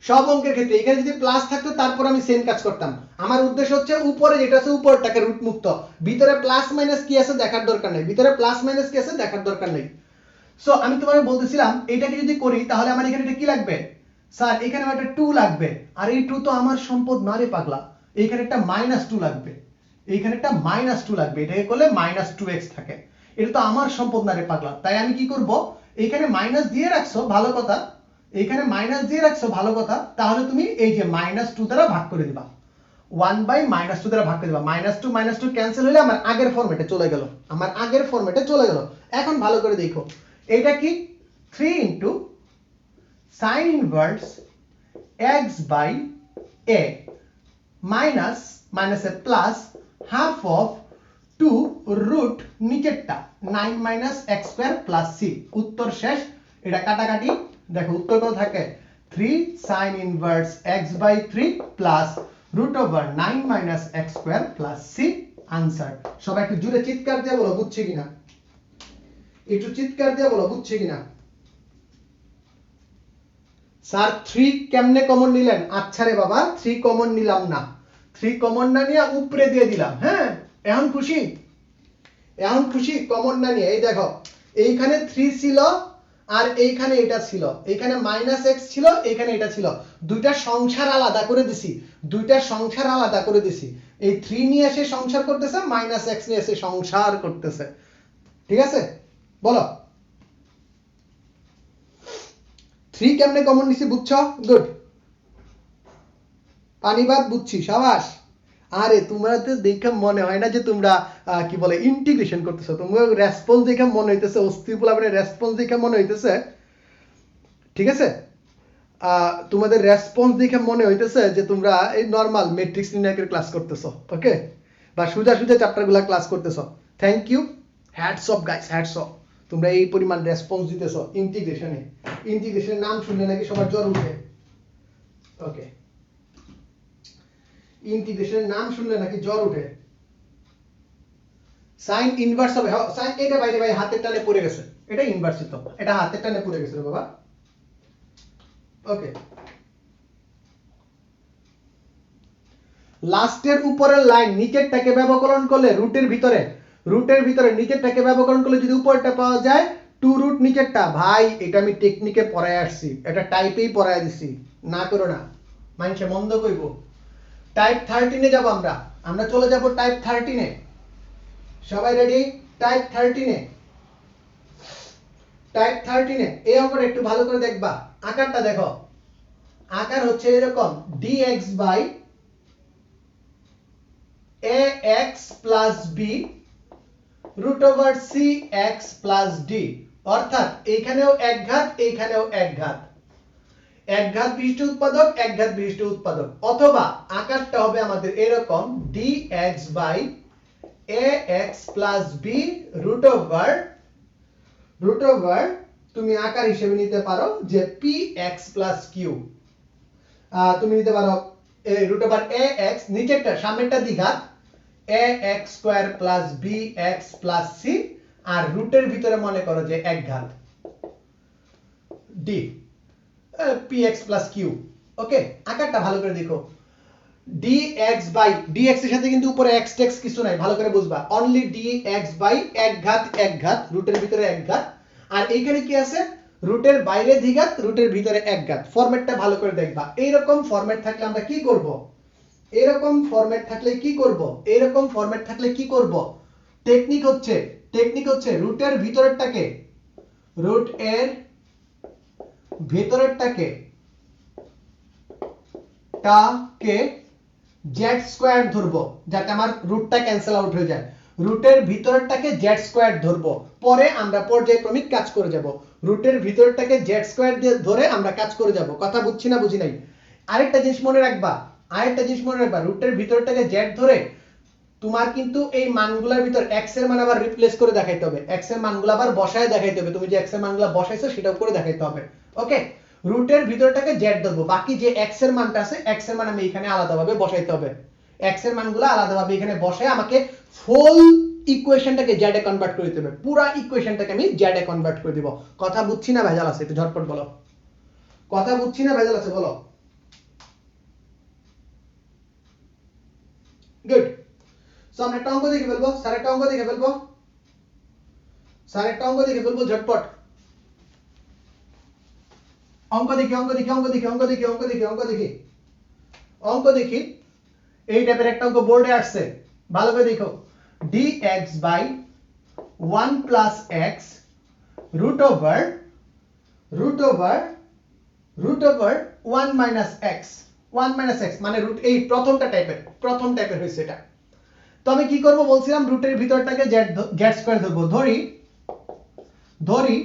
সব অঙ্কের ক্ষেত্রে এখানে যদি প্লাস থাকতো তারপর আমি সেম কাজ করতাম। আমার উদ্দেশ্য হচ্ছে উপরে যেটা আছে উপরটাকে রুট মুক্ত, ভিতরে প্লাস মাইনাস কি আছে দেখার দরকার নেই, ভিতরে প্লাস মাইনাস কি আছে দেখার দরকার নেই। সো আমি তোমাকে বলতেছিলাম এটাকে যদি করি তাহলে আমার এখানে এটা কি লাগবে স্যার, এখানে একটা 2 লাগবে, আর এই 2 তো আমার সম্পদ না রে পাগলা, এইখানে একটা -2 লাগবে, এইখানে একটা -2 লাগবে, এটাকে করলে -2x থাকে, এটা তো আমার সম্পদ না রে পাগলা। তাই আমি কি করব, এইখানে মাইনাস দিয়ে রাখছো ভালো কথা, এইখানে মাইনাস দিয়ে রাখছো ভালো কথা, তাহলে তুমি এই যে -2 দ্বারা ভাগ করে দিবা, 1 বাই -2 দ্বারা ভাগ করে দিবা, -2 ক্যান্সেল হলে আমার আগের ফরম্যাটে চলে গেল, আমার আগের ফরম্যাটে চলে গেল। এখন ভালো করে দেখো এটা কি, 3 into sin inverse x by a minus minus a plus half of 2 root নিচেরটা 9 minus x square plus c। উত্তর শেষ, এটা কাটাকাটি, দেখো উত্তর কত থাকে, 3 sin inverse x by 3 plus root over 9 minus x square plus c answer. সবাই একটু জোরে চিৎকার দিয়ে বলো বুঝছি কিনা, একটু চিৎকার দিয়ে বলো বুঝছি কিনা। স্যার 3 কেমনে কমন নিলেন, আচ্ছা রে বাবা 3 কমন নিলাম না, 3 কমন না নিয়ে উপরে দিয়ে দিলাম, হ্যাঁ এখন খুশি, এখন খুশি কমন না নিয়ে। এই দেখো এইখানে 3 ছিল আর এইখানে এটা ছিল, এইখানে -x ছিল, এইখানে এটা ছিল, দুইটা সংখ্যার আলাদা করে দিছি, দুইটা সংখ্যার আলাদা করে দিছি। এই 3 নিয়ে এসে সংসার করতেছে, -x নিয়ে এসে সংসার করতেছে, ঠিক আছে বলো 3 কেমনে কমন নিছি বুঝছো, গুড, পানিবাদ বুঝছি, সাবাস। আরে তোমরা তো দেখে মনে হয় না যে তোমরা কি বলে ইন্টিগ্রেশন করতেছো, তোমরা রেসপন্স দেখে মনে হইতেছে, অস্থির মানে রেসপন্স দেখে মনে হইতেছে, ঠিক আছে তোমাদের রেসপন্স দেখে মনে হইতেছে যে তোমরা এই নরমাল ম্যাট্রিক্স নির্ণায়কের ক্লাস করতেছো, ওকে, বা সোজা সোজা চ্যাপ্টারগুলো ক্লাস করতেছো। Thank you, hats off guys, hats off, তোমরা এই পরিমাণ রেসপন্স দিতেছো ইন্টিগ্রেশনে। ইন্টিগ্রেশনের নাম শুনলে নাকি সবার জ্বর উঠে, ওকে, ইন্টিগ্রেশনের নাম শুনলে নাকি জ্বর উঠে। সাইন ইনভার্স হবে, সাইন এটা বাইরে ভাই হাতের টানে পড়ে গেছে, এটা ইনভার্স তো, এটা হাতের টানে পড়ে গেছে রে বাবা, ওকে। লাস্টের উপরের লাইন নিচেরটাকে ব্যবকলন করলে রুটের ভিতরে রুটের ভিতরে নিচেরটাকে ব্যবকরণ করলে যদি উপরেরটা পাওয়া যায় 2 রুট নিচেরটা, ভাই এটা আমি টেকনিকে পড়ায় আসছি, এটা টাইপেই পড়ায় দিছি, না করো না মানুষে মন্দ কইব। টাইপ 13 এ যাব আমরা, আমরা চলে যাব টাইপ 13 এ। সবাই রেডি? টাইপ 13 এ, টাইপ 13 এ এই অঙ্কটা একটু ভালো করে দেখবা। আকারটা দেখো, আকার হচ্ছে এরকম dx by ax plus b root over cx plus d, অর্থাৎ এইখানেও এক ঘাত এইখানেও এক ঘাত, এক ঘাত বিশিষ্ট উৎপাদক এক ঘাত বিশিষ্ট উৎপাদক, অথবা আকারটা হবে আমাদের এরকম dx by ax plus b root over তুমি আকার হিসেবে নিতে পারো যে px প্লাস q, তুমি নিতে পারো রুট ওভার ax, নিচেরটা সামনেরটা দ্বিঘাত ax square plus bx plus c, আর রুটের ভিতরে মনে করো যে এক ঘাত d px প্লাস q। ওকে, আকারটা ভালো করে দেখো, dx বাই dx এর সাথে কিন্তু উপরে x টেক্স কিছু নাই, ভালো করে বুঝবা, অনলি dx বাই এক ঘাত রুটের ভিতরে এক ঘাত, আর এইখানে কি আছে রুটের বাইরে দ্বিঘাত রুটের ভিতরে এক ঘাত। ফরম্যাটটা ভালো করে দেখবা, এইরকম ফরম্যাট থাকলে আমরা কি করব, এরকম ফরম্যাট থাকলে কি করব, এরকম ফরম্যাট থাকলে কি করব, টেকনিক হচ্ছে রুটের ভিতরেরটাকে, রুট এর ভিতরেরটাকে টাকে জেড স্কয়ার ধরবো, যাতে আমার রুটটা ক্যান্সেল আউট হয়ে যায়, রুটের ভিতরেরটাকে জেড স্কয়ার ধরবো, পরে আমরা পর্যায়ক্রমিক কাজ করে যাব, রুটের ভিতরটাকে জেড স্কয়ার দিয়ে ধরে আমরা কাজ করে যাব। কথা বুঝছি না বুঝি নাই? আরেকটা জিনিস মনে রাখবা, রুটের ভিতরটাকে জেড ধরে তোমার কিন্তু এই মানগুলোর ভিতর x এর মান আবার রিপ্লেস করে দেখাইতে হবে, x এর মানগুলো আবার বসায় দেখাইতে হবে, তুমি যে x এর মানগুলো বসাইছো সেটাও করে দেখাইতে হবে। ওকে, রুটের ভিতরটাকে z ধরবো, বাকি যে x এর মানটা আছে x এর মান আমি এখানে আলাদাভাবে বসাইতে হবে, x এর মানগুলো আলাদাভাবে এখানে বসায় আমাকে ফুল ইকুয়েশনটাকে z এ কনভার্ট করে দিতে হবে, পুরো ইকুয়েশনটাকে আমি z এ কনভার্ট করে দিব। কথা বুঝছি না ভেজাল আছে? একটু ঝটপট বলো, কথা বুঝছি না ভেজাল আছে বলো। গুড। সো আমরা একটা অঙ্ক দেখে ফেলবো, স্যার একটা অঙ্ক দেখে ফেলবো, ঝটপট অঙ্ক দেখি। এই টাইপের একটা অঙ্ক বোর্ডে আসছে, ভালো করে দেখো, dx by 1 plus x root over 1 minus x, মানে রুট, এই প্রথম টাইপের হয়েছে এটা। তো আমি কি করব বলছিলাম, রুটের ভিতরটাকে জেড স্কয়ার ধরবো, ধরি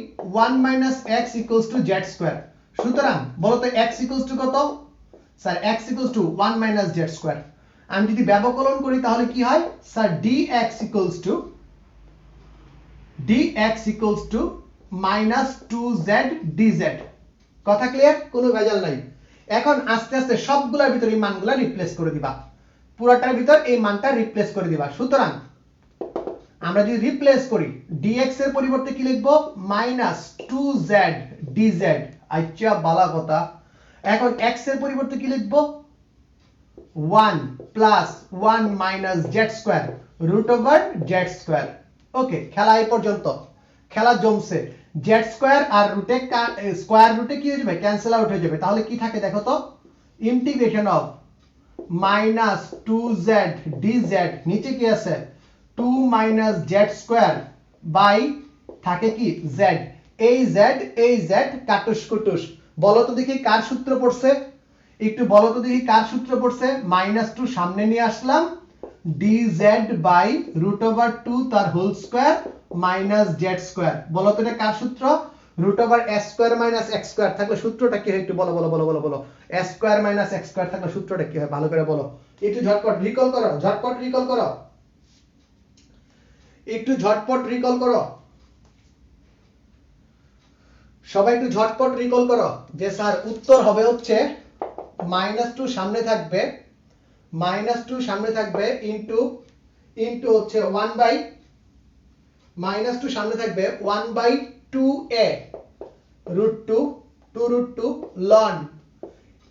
1 minus x equals to Z square. সুতরাং বলো তো x ইকুয়ালস টু কত? Sir x equals to 1 minus Z square. আমি যদি ব্যবকলন করি তাহলে কি হয় sir, dx equals to minus 2z dz। কথা ক্লিয়ার? কোনো ভেজাল নাই। এখন আস্তে আস্তে সবগুলোর ভিতরে এই মানগুলো রিপ্লেস করে দিবা, পুরোটার ভিতর এই মানটা রিপ্লেস করে দিবা। সুতরাং আমরা যদি রিপ্লেস করি, dx এর পরিবর্তে কি লিখবো, মাইনাস 2z dz। আচ্ছা বালা কথা। এখন x এর পরিবর্তে কি লিখবো, 1 plus 1 minus z square root over z square. Okay, খেলা এই পর্যন্ত, খেলা জমছে। z স্কয়ার আর রুটে স্কয়ার রুটে কি হয়ে যাবে, ক্যান্সেল আউট হয়ে যাবে। তাহলে কি থাকে দেখো তো, integration of minus 2z dz, নিচে কি আছে 2 মাইনাস z স্কয়ার বাই থাকে কি z, এই z কাটুস কুটুস। বলো তো দেখি কার সূত্র পড়ছে, একটু বলো তো দেখি কার সূত্র পড়ছে। মাইনাস 2 সামনে নিয়ে আসলাম, dz বাই রুট ওভার 2 তার whole square minus z square. বলো তো এটা কার সূত্র? Root over s square minus x square থাকলে সূত্রটা কি হয় একটু বলো, s square minus x square থাকলে সূত্রটা কি হয় ভালো করে বলো, একটু ঝটপট রিকল করো, একটু ঝটপট রিকল করো, সবাই একটু ঝটপট রিকল করো। যে স্যার উত্তর হবে হচ্ছে -2 সামনে থাকবে ইনটু হচ্ছে 1 বাই -2 সামনে থাকবে 1 by 2a root 2 ln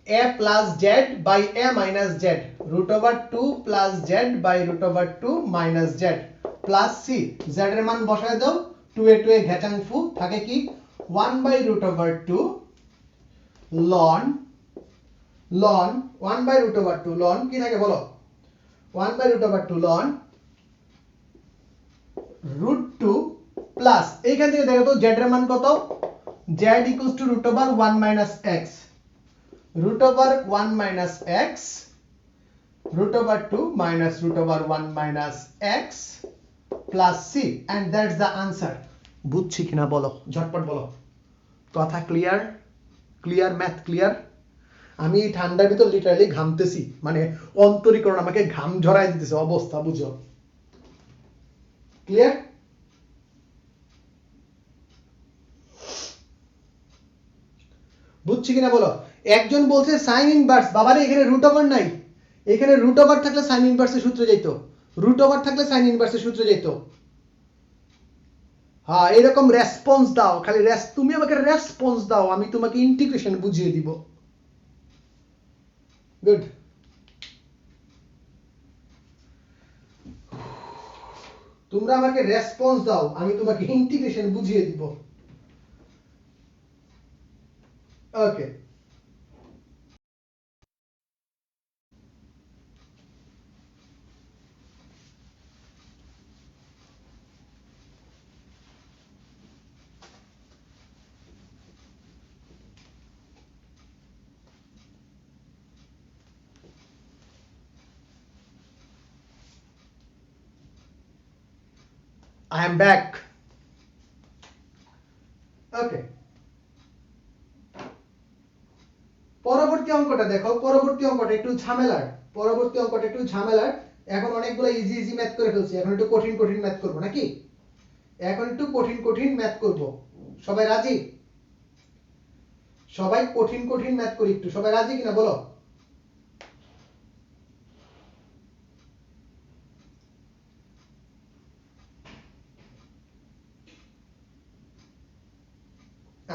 a plus z by a minus z root over 2 plus z by root over 2 minus z। Plus C, Z এর মান বসায় দাও, 2 এ 2 এ ঘেচাংফু থাকে কি 1/√2 ln 1/√2 ln কি থাকে বলো, 1/√2 ln √2 প্লাস এইখান থেকে দেখো তো জেড এর মান কত, z √1 - x, √1 - x, √2 minus √1 minus x plus c, and that's the answer. বুঝছি কিনা বলো, ঝটপট বলো। কথা ক্লিয়ার? Clear, math clear? আমি এই ঠান্ডার ভিতর লিটারালি ঘামতেছি, মানে অন্তরীকরণ আমাকে ঘাম ঝরাই দিতেছে, অবস্থা বুঝো। ক্লিয়ার? বুঝছি কিনা বলো। একজন বলছে সাইন ইনভার্স, বাবারে এখানে রুট ওভার নাই, এখানে রুট ওভার থাকলে সাইন ইনভার্সের সূত্র যেত, রুট ওভার থাকলে সাইন ইনভার্সের সূত্র যেত। হ্যাঁ, এরকম রেসপন্স দাও, খালি তুমি আমাকে রেসপন্স দাও, আমি তোমাকে ইন্টিগ্রেশন বুঝিয়ে দিব। গুড। তোমরা আমাকে রেসপন্স দাও, আমি তোমাকে ইন্টিগ্রেশন বুঝিয়ে দিব। ওকে, I am back. ওকে, পরবর্তী অঙ্কটা দেখো, পরবর্তী অঙ্কটা একটু ঝামেলার, পরবর্তী অঙ্কটা একটু ঝামেলার। এখন অনেকগুলো ইজি ইজি ম্যাথ করে ফেলছি, এখন একটু কঠিন কঠিন ম্যাথ করব নাকি? এখন একটু কঠিন কঠিন ম্যাথ করব। সবাই রাজি? সবাই কঠিন কঠিন ম্যাথ করি একটু, সবাই রাজি কিনা বলো?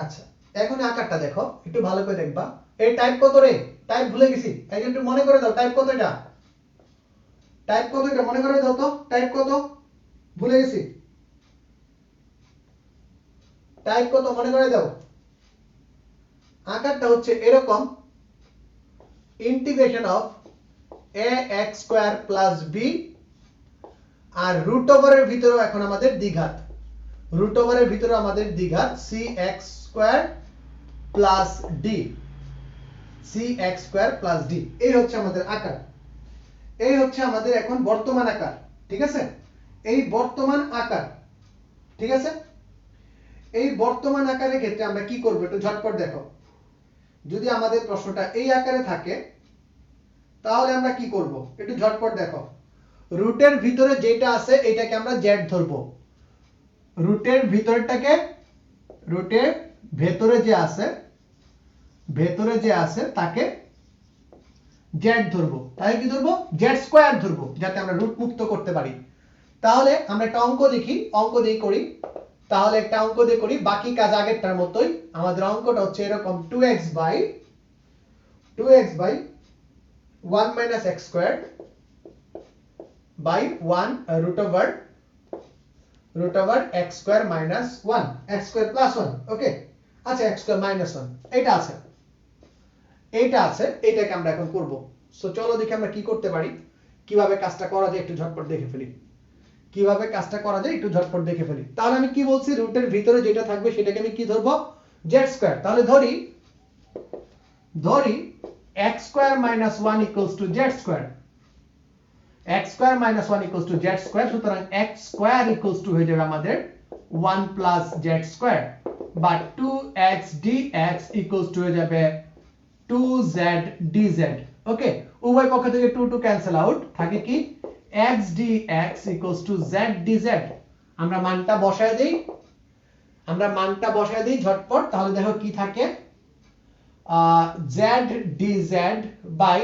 আচ্ছা, এখন আকারটা দেখো, একটু ভালো করে দেখবা। এই টাইপ কত রে? টাইপ ভুলে গেছি, এই একটু মনে করে দাও, টাইপ কত এটা? টাইপ কত এটা মনে করে দাও তো, টাইপ কত? ভুলে গেছি, টাইপ কত মনে করে দাও। আকারটা হচ্ছে এরকম, ইন্টিগ্রেশন অফ ax² + b, আর রুট ওভারের ভিতরে এখন আমাদের দ্বিঘাত, রুট ওভারের ভিতরে আমাদের দ্বিঘাত cx² + d, cx² + d, এই হচ্ছে আমাদের আকার, এই হচ্ছে আমাদের এখন বর্তমান আকার। ঠিক আছে, এই বর্তমান আকার, ঠিক আছে, এই বর্তমান আকারের ক্ষেত্রে আমরা কি করব একটু ঝটপট দেখো। যদি আমাদের প্রশ্নটা এই আকারে থাকে তাহলে আমরা কি করব একটু ঝটপট দেখো। রুটের ভিতরে যেটা আছে এটাকে আমরা z ধরবো, রুটের ভিতরটাকে, রুটের ভেতরে যে আছে, ভেতরে যে আছে তাকে z ধরবো, তাহলে কি ধরবো? z² ধরবো, যাতে আমরা রুট মুক্ত করতে পারি। তাহলে আমরা একটা অঙ্ক দেখি, অঙ্ক দিয়ে করি, তাহলে একটা অঙ্ক দিয়ে করি, বাকি কাজ আগেরটার মতোই। আমাদের অঙ্কটা হচ্ছে এরকম, 2x by 1 - x² by 1 √(x² - 1), x² + 1। ওকে, আচ্ছা, x² - 1 এটা আছে, এইটা আছে, এইটাকে আমরা এখন করব। সো চলো দেখি আমরা কি করতে পারি, কিভাবে কাজটা করা যায় একটু ঝটপট দেখে ফেলি, কিভাবে কাজটা করা যায় একটু ঝটপট দেখে ফেলি। তাহলে আমি কি বলছি, রুটের ভিতরে যেটা থাকবে সেটাকে আমি কি ধরবো? z²। তাহলে ধরি x² - 1 = z², x² - 1 = z², সুতরাং x² হয়ে যাবে আমাদের 1 + z², বা 2x dx হয়ে যাবে 2z dz। ওকে, উভয় পক্ষ থেকে 2 2 ক্যান্সেল আউট, থাকে কি x dx = z dz। আমরা মানটা বসায় দেই, আমরা মানটা বসায় দেই ঝটপট, তাহলে দেখো কি থাকে, z dz বাই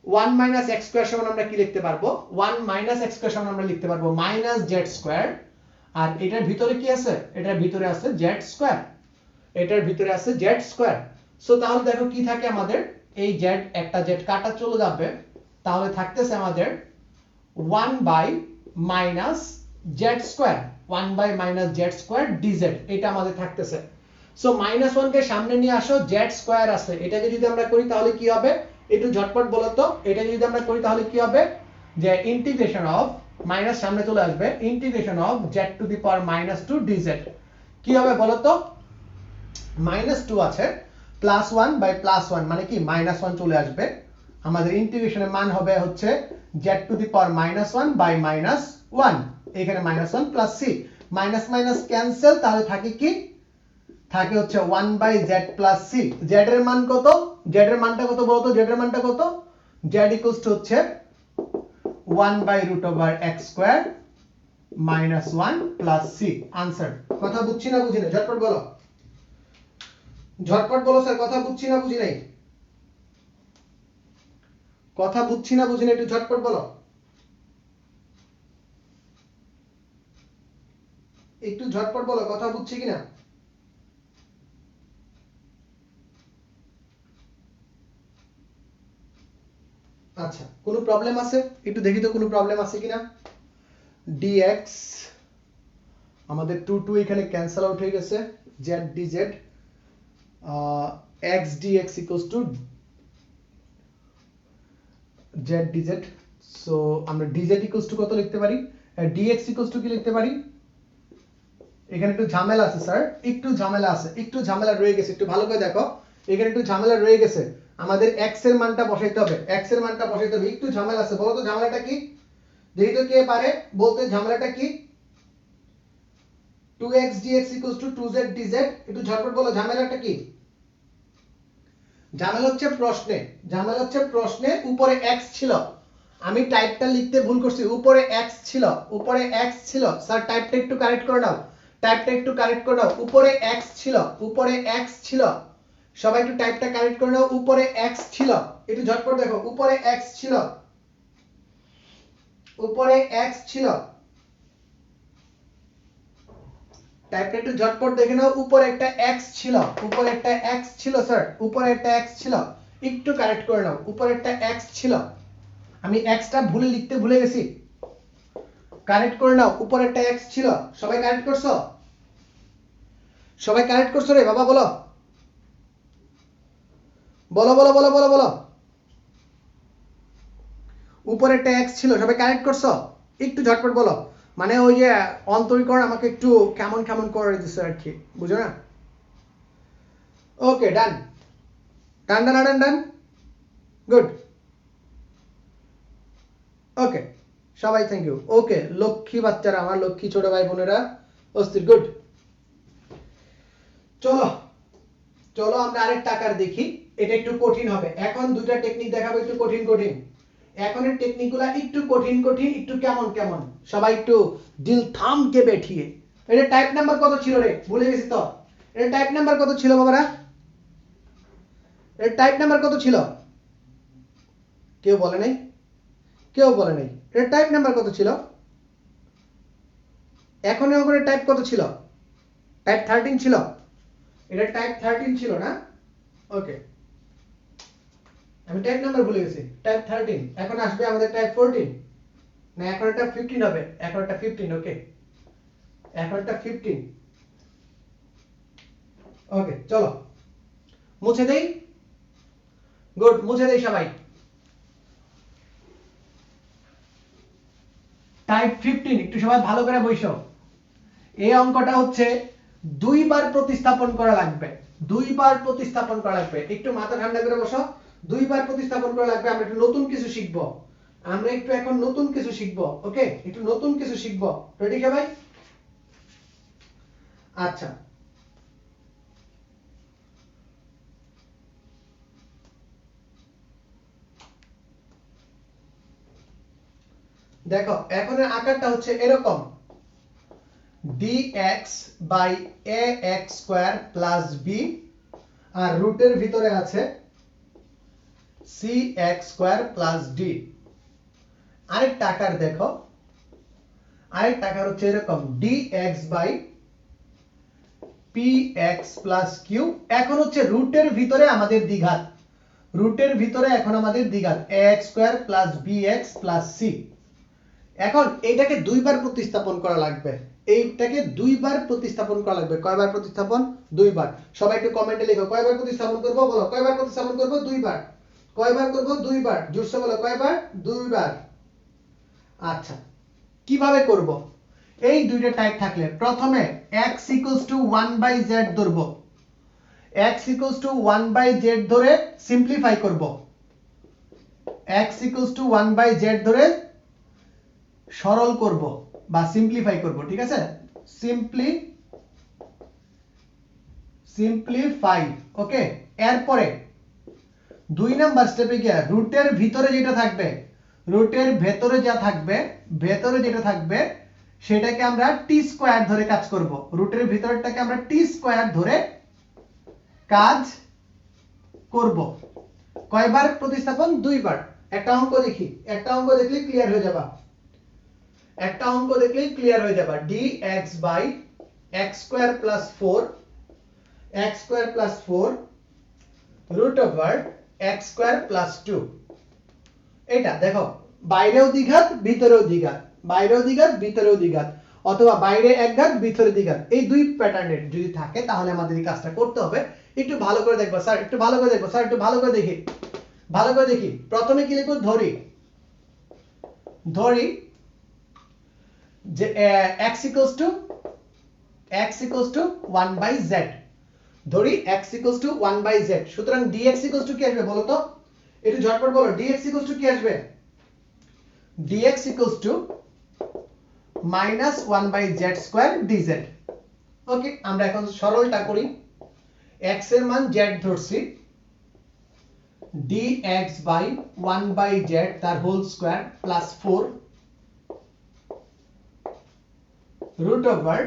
1 - x² সমান আমরা কি লিখতে পারবো? 1 - x² সমান আমরা লিখতে পারবো -z², আর এটার ভিতরে কি আছে? এটার ভিতরে আছে z², এটার ভিতরে আছে z²। সো তাহলে দেখো কি থাকে আমাদের, এই z, একটা z কাটা চলে যাবে, তাহলে থাকতেছে আমাদের 1 by Z square 1 by minus Z square dz এটা আমাদের থাকতেছে। সো -1 কে সামনে নিয়ে আসো, জেড স্কয়ার আছে, এটাকে যদি আমরা করি তাহলে কি হবে একটু ঝটপট বলো তো, এটা যদি আমরা করি তাহলে কি হবে যে ইন্টিগ্রেশন অফ মাইনাস সামনে চলে আসবে, integration of Z two the power -2 DZ কি হবে বলো তো, -2 আছে +1 বাই +1 মানে কি -1 চলে আসবে, আমাদের ইন্টিগ্রেশনের মান হবে হচ্ছে z to the power -1 by -1, এখানে -1 plus c, minus minus cancel, তাহলে থাকে কি থাকে হচ্ছে 1 by z plus c। z এর মান কত, z এর মানটা কত বলতো, z এর মানটা কত, z ইকুয়ালস টু হচ্ছে 1 by root over x square -1 plus c। Answer কথা বুঝছি না বুঝি না, ঝটপট বলো, ঝটপট বলো স্যার, কথা বুঝছি না বুঝি নাই, কথা বুঝছি না বুঝি না, একটু ঝটপট বলো, একটু ঝটপট বলো, কথা বুঝছি কিনা। আচ্ছা কোনো প্রবলেম আছে, একটু দেখি তো কোনো প্রবলেম আছে কিনা। dx আমাদের 2 2 এখানে ক্যান্সেল আউট হয়ে গেছে, z dz x dx equals to z dz, so আমরা dz equals to কত লিখতে পারি, dx equals to কি লিখতে পারি, এখানে একটু ঝামেলা আছে স্যার, একটু ঝামেলা আছে, একটু ঝামেলা রয়ে গেছে, একটু ভালো করে দেখো, এখানে একটু ঝামেলা রয়ে গেছে, আমাদের x এর মানটা বসাইতে হবে, x এর মানটা বসাইতে হবে, একটু ঝামেলা আছে, বলো তো ঝামেলাটা কি, দেখি তো কে পারে বলতে ঝামেলাটা কি। 2x dx equals to 2z dz, একটু ঝটপট বলো ঝামেলাটা কি। ঝামেলা হচ্ছে প্রশ্নে, ঝামেলা হচ্ছে প্রশ্নে উপরে x ছিল, আমি টাইপটা লিখতে ভুল করছি, উপরে x ছিল, উপরে x ছিল, স্যার টাইপটা একটু কারেক্ট করে নাও, টাইপটা একটু কারেক্ট করে নাও, উপরে x ছিল, উপরে x ছিল, সবাই একটু টাইপটা কারেক্ট করে নাও, উপরে x ছিল, একটু ঝটপট দেখো, উপরে x ছিল, উপরে x ছিল, টাইপটা একটু ঝটপট দেখে নাও, উপরে একটা x ছিল, উপরে একটা x ছিল স্যার, উপরে একটা x ছিল, একটু কারেক্ট করে নাও, উপরে একটা x ছিল, আমি x টা ভুলে লিখতে ভুলে গেছি, কারেক্ট করে নাও, উপরে একটা x ছিল, সবাই কারেক্ট করছো, সবাই কারেক্ট করছো রে বাবা, বলো বলো বলো বলো বলো বলো, উপরে একটা x ছিল, সবাই কারেক্ট করছো, একটু ঝটপট বলো, মানে ওই যে অন্তরীকরণ আমাকে একটু কেমন কেমন করে দিছে আর কি, বুঝো না। ওকে ডান ডান ডান ডান ডান, গুড, ওকে সবাই থ্যাংক ইউ, ওকে লক্ষ্মী বাচ্চারা, আমার লক্ষ্মী ছোট ভাই বোনেরা, অস্থির, গুড। চলো চলো আমরা আরেকটা আকার দেখি, এটা একটু কঠিন হবে, এখন দুইটা টেকনিক দেখাবো একটু কঠিন কঠিন, এখনের টেকনিকগুলো একটু কঠিন কঠিন, একটু কেমন কেমন, সবাই একটু দিল থাম কে बैठिए। এটা টাইপ নাম্বার কত ছিল রে, ভুলে গেছি তো, এটা টাইপ নাম্বার কত ছিল বাবারা, এটা টাইপ নাম্বার কত ছিল, কেউ বলে নাই, কেউ বলে নাই, এটা টাইপ নাম্বার কত ছিল, এখন ওখানে টাইপ কত ছিল, টাইপ 13 ছিল, এটা টাইপ 13 ছিল না, ওকে আমি টাইপ নাম্বার ভুলে গেছি, টাইপ 13, এখন আসবে আমাদের টাইপ 14, না এখন এটা 15 হবে, এখন এটা 15, ওকে এখন এটা 15, ওকে চলো মুছে দেই, গুড মুছে দেই সবাই, টাইপ 15 একটু সবাই ভালো করে বসো, এই অঙ্কটা হচ্ছে দুইবার প্রতিস্থাপন করা লাগবে, দুইবার প্রতিস্থাপন করা লাগবে, একটু মাথা ঠান্ডা করে বসো, দুইবার প্রতিস্থাপন করা লাগবে, আমরা একটু নতুন কিছু শিখবো, আমরা একটু এখন নতুন কিছু শিখবো, ওকে একটু নতুন কিছু শিখবো, রেডি সবাই। আচ্ছা দেখো এখনের আকারটা হচ্ছে এরকম, dx by ax square plus b, আর রুটের ভিতরে আছে cx স্কয়ার প্লাস d। আরেকটা আকার দেখো, আরেকটা আকার হচ্ছে এরকম, dx by px plus q, এখন হচ্ছে রুটের ভিতরে আমাদের দ্বিঘাত, রুটের ভিতরে এখন আমাদের দ্বিঘাত ax square plus bx plus c, এখন এইটাকে দুইবার প্রতিস্থাপন করা লাগবে, এইটাকে দুইবার প্রতিস্থাপন করা লাগবে। কয়বার প্রতিস্থাপন? দুইবার। সবাই একটু কমেন্টে লিখো কয়বার প্রতিস্থাপন করব, বলো কয়বার প্রতিস্থাপন করব? দুইবার। কয়বার করব? দুইবার। জোরসে বলো কয়বার? দুইবার। আচ্ছা, কিভাবে করব? এই দুইটা টাইপ থাকলে প্রথমে x 1/z ধরব, x 1/z ধরে সিম্পলিফাই করব, x 1/z ধরে সরল করব বা সিম্পলিফাই করব, ঠিক আছে? সিম্পলিফাই, ওকে। এরপরে 2 নাম্বার স্টেপে গিয়ে রুটের ভিতরে যেটা থাকবে, রুটের ভেতরে যা থাকবে, ভেতরে যেটা থাকবে সেটাকে আমরা টি স্কয়ার ধরে কাজ করব। রুটের ভিতরটাকে আমরা টি স্কয়ার ধরে কাজ করব। কয়বার প্রতিস্থাপন? দুইবার। একটা অঙ্ক দেখি, একটা অঙ্ক দেখলে ক্লিয়ার হয়ে যাবে, একটা অঙ্ক দেখলেই ক্লিয়ার হয়ে যাবে। dx by x square plus 4, x square plus 4 root over x square plus 2। এটা দেখো বাইরেও দ্বিঘাত ভিতরেও দ্বিঘাত, বাইরেও দ্বিঘাত ভিতরেও দ্বিঘাত, অথবা বাইরে এক ঘাত ভিতরে দ্বিঘাত, এই দুই প্যাটার্নের যদি থাকে তাহলে আমাদের এই কাজটা করতে হবে। একটু ভালো করে দেখবো স্যার, একটু ভালো করে দেখবো স্যার, একটু ভালো করে দেখি, ভালো করে দেখি। প্রথমে কি লিখব? ধরি, ধরি যে x equals to 1/z, ধরি x equals to 1/z। সুতরাং dx equals to কি আসবে বলো তো, একটু ঝটপট বলো, dx equals to কি আসবে? dx equals to -1/z square dz। ওকে, আমরা এখন সরলটা করি। x এর মান z ধরছি, dx বাই 1/z তার whole square plus 4 root over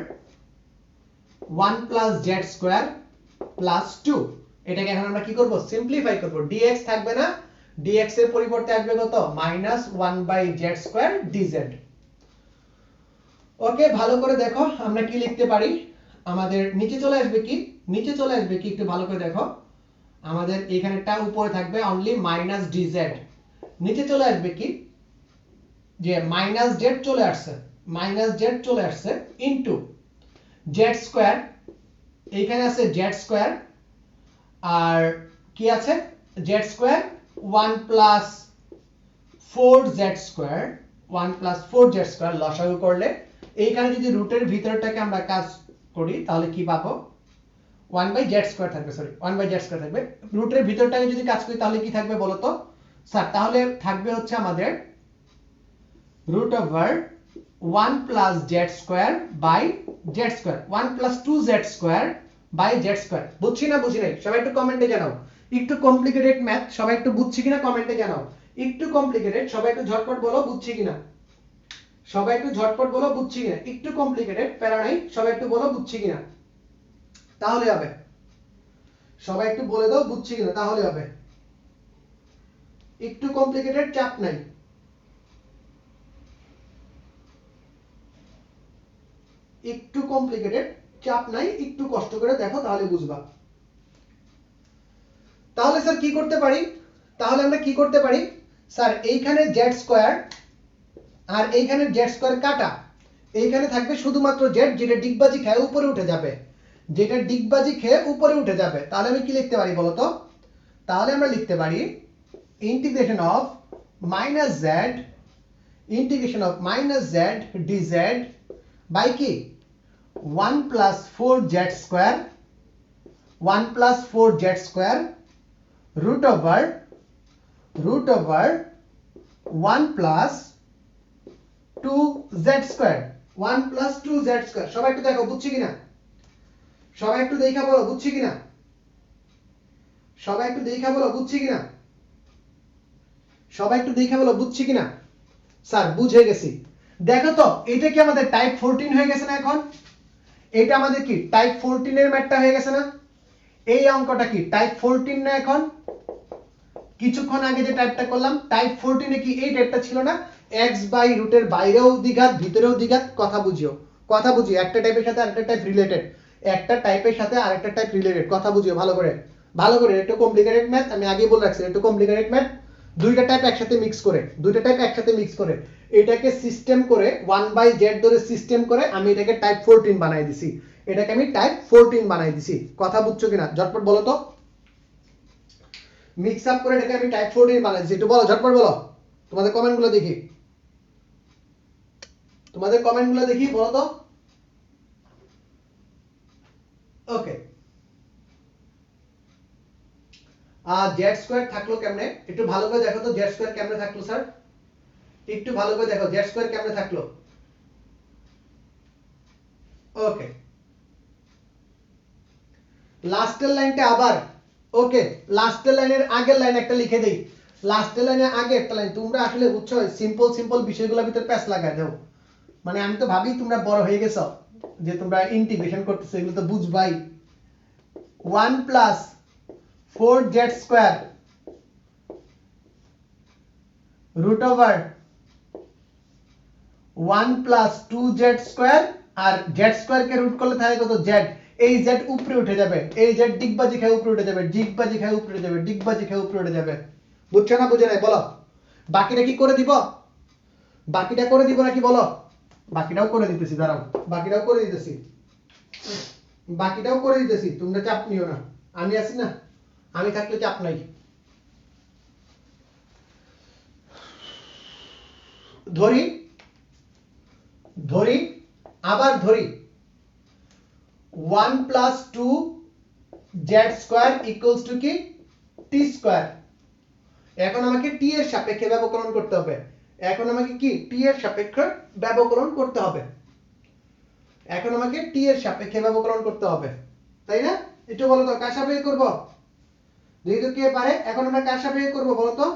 1 plus z square plus 2। এটাকে এখন আমরা কি করব? সিম্পলিফাই করব। dx থাকবে না, dx এর পরিবর্তে আসবে কত? -1/z square dz। ওকে, ভালো করে দেখো আমরা কি লিখতে পারি। আমাদের নিচে চলে আসবে কি, নিচে চলে আসবে কি, একটু ভালো করে দেখো। আমাদের এখানেটা উপরে থাকবে অনলি -dz, নিচে চলে আসবে কি, যে -z চলে আসছে, -z চলে আসছে ইনটু z স্কয়ার, এইখানে আছে z স্কয়ার, আর কি আছে? z square 1 plus 4z square, 1 plus 4z square লসাগু করলে এইখানে যদি রুটের ভিতরটাকে আমরা কাজ করি তাহলে কি পাবো? 1/z স্কয়ার থাকবে, সরি 1/z স্কয়ার থাকবে। রুটের ভিতরটাকে যদি কাজ করি তাহলে কি থাকবে বলো তো স্যার? তাহলে থাকবে হচ্ছে আমাদের root over 1 plus z square by z square, 1 plus 2z square by z square. বুঝছি না বুঝি নাই? সবাই একটু কমেন্টে জানাও। একটু কমপ্লিকেটেড ম্যাথ, সবাই একটু বুঝছি কিনা কমেন্টে জানাও। একটু কমপ্লিকেটেড, সবাই একটু ঝটপট বলো বুঝছি কিনা, সবাই একটু ঝটপট বলো বুঝছি কিনা। একটু কমপ্লিকেটেড, প্যারা নাই, সবাই একটু বলো বুঝছি কিনা, তাহলে হবে। সবাই একটু বলে দাও বুঝছি কিনা, তাহলে হবে। একটু কমপ্লিকেটেড, চাপ নাই। একটু কমপ্লিকেটেড, চাপ নাই, একটু কষ্ট করে দেখো তাহলে বুঝবা। তাহলে স্যার কি করতে পারি? তাহলে আমরা কি করতে পারি? স্যার এইখানে z স্কয়ার আর এইখানে z স্কয়ার কাটা, এইখানে থাকবে শুধুমাত্র z, যেটা ডিগবাজি খেয়ে উপরে উঠে যাবে, যেটা ডিগবাজি খেয়ে উপরে উঠে যাবে। তাহলে আমি কি লিখতে পারি বলো তো? তাহলে আমরা লিখতে পারি integration of -z, integration of -z dz by কি 1 plus 4z square, 1 plus 4z square root over 1 plus 2z square, 1 plus 2z square. সবাই একটু দেখো বুঝছি কিনা, সবাই একটু দেখা বলো বুঝছি কিনা, সবাই একটু দেখা বলো বুঝছি কিনা, সবাই একটু দেখা বলো বুঝছি কিনা। স্যার বুঝে গেছি। দেখো তো এটা কি আমাদের টাইপ 14 হয়ে গেছে না এখন? এটা আমাদের কি টাইপ 14 এর ম্যাথটা হয়ে গেছে না? এই অঙ্কটা কি টাইপ 14 না এখন? কিছুক্ষণ আগে যে টাইপটা করলাম টাইপ 14 এ কি এই টাইপটা ছিল না? x বাই রুটের বাইরেও দ্বিঘাত ভিতরেও দ্বিঘাত। কথা বুঝিও, কথা বুঝিও, একটা টাইপের সাথে আরেকটা টাইপ রিলেটেড, একটা টাইপের সাথে আরেকটা টাইপ রিলেটেড। কথা বুঝিও ভালো করে, ভালো করে। একটু কমপ্লিকেটেড ম্যাথ, আমি আগেই বলে রাখছি একটু কমপ্লিকেটেড ম্যাথ। দুইটা টাইপ একসাথে মিক্স করে, দুইটা টাইপ একসাথে মিক্স করে এটাকে সিস্টেম করে 1/z ধরে সিস্টেম করে আমি এটাকে টাইপ 14 বানাই দিছি, এটাকে আমি টাইপ 14 বানাই দিছি। কথা বুঝছো কিনা ঝটপট বলো তো। মিক্স আপ করে এটাকে আমি টাইপ 14 বানাই দিছি, একটু বলো ঝটপট বলো, তোমাদের কমেন্টগুলো দেখি, তোমাদের কমেন্টগুলো দেখি, বলো তো। ওকে, জেড স্কয়ার থাকলো কেমনে, একটু ভালো করে দেখো তো জেড স্কয়ার কেমনে থাকলো স্যার, একটু ভালো করে দেখো জেড স্কয়ার কেমনে থাকলো। ওকে, লাস্টের লাইনটা আবার, ওকে লাস্টের লাইনের আগের লাইন একটা লিখে দেই, লাস্টের লাইনের আগে একটা লাইন। তোমরা আসলে বুঝছো সিম্পল সিম্পল বিষয়গুলোর ভিতর প্যাচ লাগায় দাও, মানে আমি তো ভাবি তোমরা বড় হয়ে গেছো যে তোমরা ইন্টিগ্রেশন করতেছো, এগুলো তো বুঝবাই। 1 plus 4z square root over 1 plus 2z square, আর z স্কয়ার কে রুট করলে থাকে কত z, এই z উপরে উঠে যাবে, এই z ডিগবাজি খেয়ে উপরে উঠে যাবে, ডিগবাজি খেয়ে উপরে উঠে যাবে, ডিগবাজি খেয়ে উপরে উঠে যাবে। বুঝছো না বুঝে নাই বলো। বাকিটা কি করে দিব, বাকিটা করে দিব নাকি বলো। বাকিটাও করে দিতেছি, দাঁড়াও বাকিটাও করে দিতেছি, বাকিটাও করে দিতেছি, তোমরা চাপ নিও না, আমি আছি না, আমি থাকলে চাপ নাই। ধরি ধরি আবার ধরি 1 plus 2 Z square equals to কি টি স্কয়ার। এখন আমাকে টি এর সাপেক্ষে ব্যবকলন করতে হবে, এখন আমাকে কি টি এর সাপেক্ষে ব্যবকলন করতে হবে, এখন আমাকে টি এর সাপেক্ষে ব্যবকলন করতে হবে, তাই না। একটু বলো তো কার সাপেক্ষে করব, যেহেতু কে পারে, এখন আমরা কার সাপেক্ষে করব বলো তো,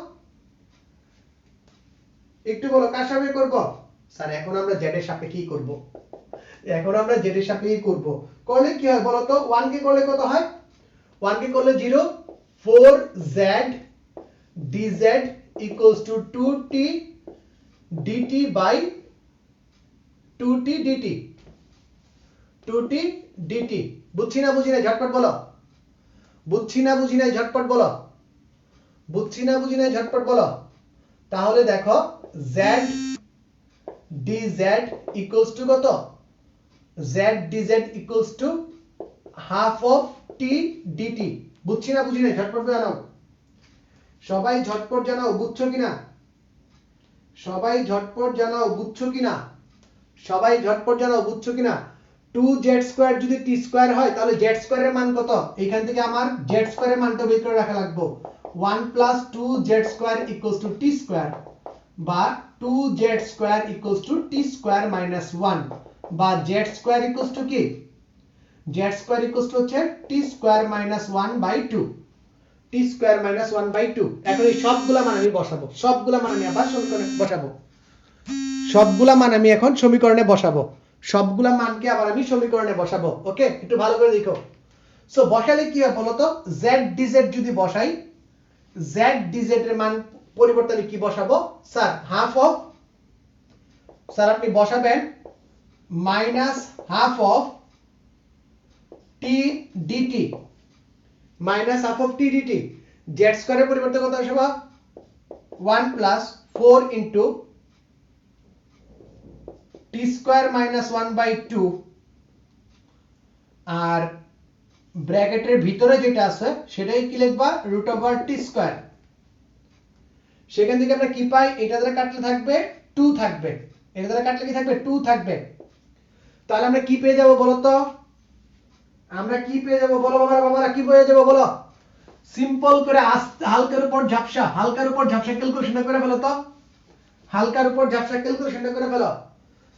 একটু বলো কার সাপেক্ষে করব। স্যার এখন আমরা জেড এর সাপেক্ষেই করব, এখন আমরা জেড এর সাপেক্ষেই করব। করলে কি হয় বলো তো, 1 কে করলে কত হয়, 1 কে করলে 0, 4z dz equals to 2t dt by 2t dt, 2t dt। বুঝছি না বুঝি না ঝটপট বলো, বুঝছি না বুঝি না ঝটপট বলো, বুঝছি না বুঝি না ঝটপট বলো। তাহলে দেখো z dz equals to কত, z dz equals to half of t dt। বুঝছি না বুঝি না ঝটপট জানাও, সবাই ঝটপট জানাও বুঝছো কিনা, সবাই ঝটপট জানাও বুঝছো কিনা, সবাই ঝটপট জানাও বুঝছো কিনা। 2z স্কয়ার যদি t স্কয়ার হয় তাহলে z স্কয়ারের মান কত, এখান থেকে আমার z স্কয়ারের মানটা বের করে রাখা লাগবে। 1 plus 2z square equals to t square, বা 2z square equals to t square minus 1, বা z স্কয়ার ইকুয়ালস টু কি, z স্কয়ার ইকুয়ালস টু হচ্ছে t square minus 1/2, t square minus 1/2। এখন এই সবগুলা মান আমি বসাবো, সবগুলা মান আমি আবার সমীকরণে বসাবো, সবগুলা মান আমি এখন সমীকরণে বসাবো, সবগুলা মানকে আবার আমি সমীকরণে বসাবো। ওকে, একটু ভালো করে দেখো। সো বসালে কি হয় বলো তো, z dz যদি বসাই, z dz এর মান পরিবর্তে আমি কি বসাবো স্যার, হাফ অফ, স্যার আপনি বসাবেন minus half of t dt, minus half of t dt। z স্কয়ারের পরিবর্তে কত আসবে, 1 plus 4 into t square minus 1/2, আর ব্র্যাকেটের ভিতরে যেটা আছে সেটাই কি লিখবা, রুট ওভার t স্কয়ার। সেখান থেকে আমরা কি পাই, এটা দ্বারা কাটলে থাকবে 2 থাকবে, এটা দ্বারা কাটলে কি থাকবে 2 থাকবে। তাহলে আমরা কি পেয়ে যাব বলো তো, আমরা কি পেয়ে যাব বলো বাবারা, বাবারা কি পেয়ে যাব বলো। সিম্পল করে হালকার উপর ঝাপসা, হালকার উপর ঝাপসা ক্যালকুলেশন করে ফেলো তো, হালকার উপর ঝাপসা ক্যালকুলেশন করে ফেলো।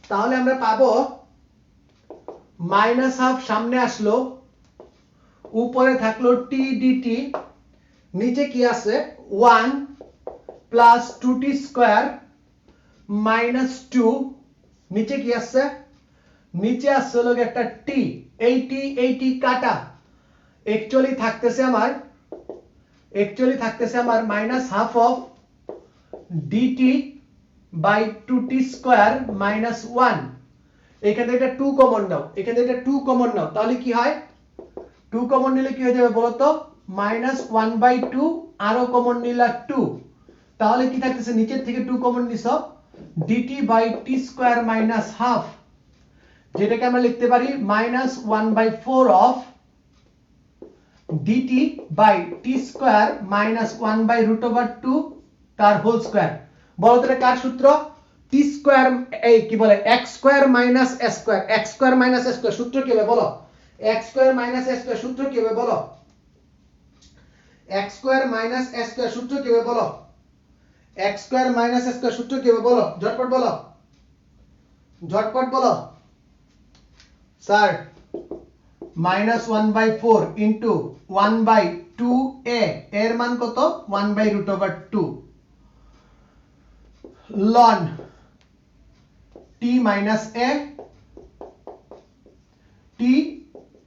তাহলে আমরা পাবো মাইনাস হাফ সামনে আসলো, উপরে থাকলো t dt, নিচে কি আছে 1 প্লাস 2t স্কয়ার মাইনাস 2, নিচে কি আছে, নিচে আছে হলো একটা t, এই t কাটা, অ্যাকচুয়ালি থাকতেছে আমার minus half of dt by 2t square minus 1। এখানে এটা 2 কমন নাও, এখানে এটা 2 কমন নাও, তাহলে কি হয়, 2 কমন নিলে কি হয়ে যাবে বলো তো, মাইনাস 1/2, আরো কমন নিলা 2, তাহলে কি থাকতেছে নিচের থেকে 2 কমন নিছো, dt by t square minus half, যেটাকে আমরা লিখতে পারি minus 1/4 of dt by t square minus 1/√2 তার হোল স্কয়ার। বলো তো এটা কার সূত্র? t স্কয়ার এই কি বলে x square minus s square, x square minus s square সূত্র কি হবে বলো? x square minus s square সূত্র কি হবে বলো? x square minus s square সূত্র কি হবে বলো? x square minus s square সূত্র কি হবে বলো? ঝটপট বলো, ঝটপট বলো। স্যার মাইনাস 1/4 ইন্টু 1/2a এর মান কত? 1/√2 ln t minus a t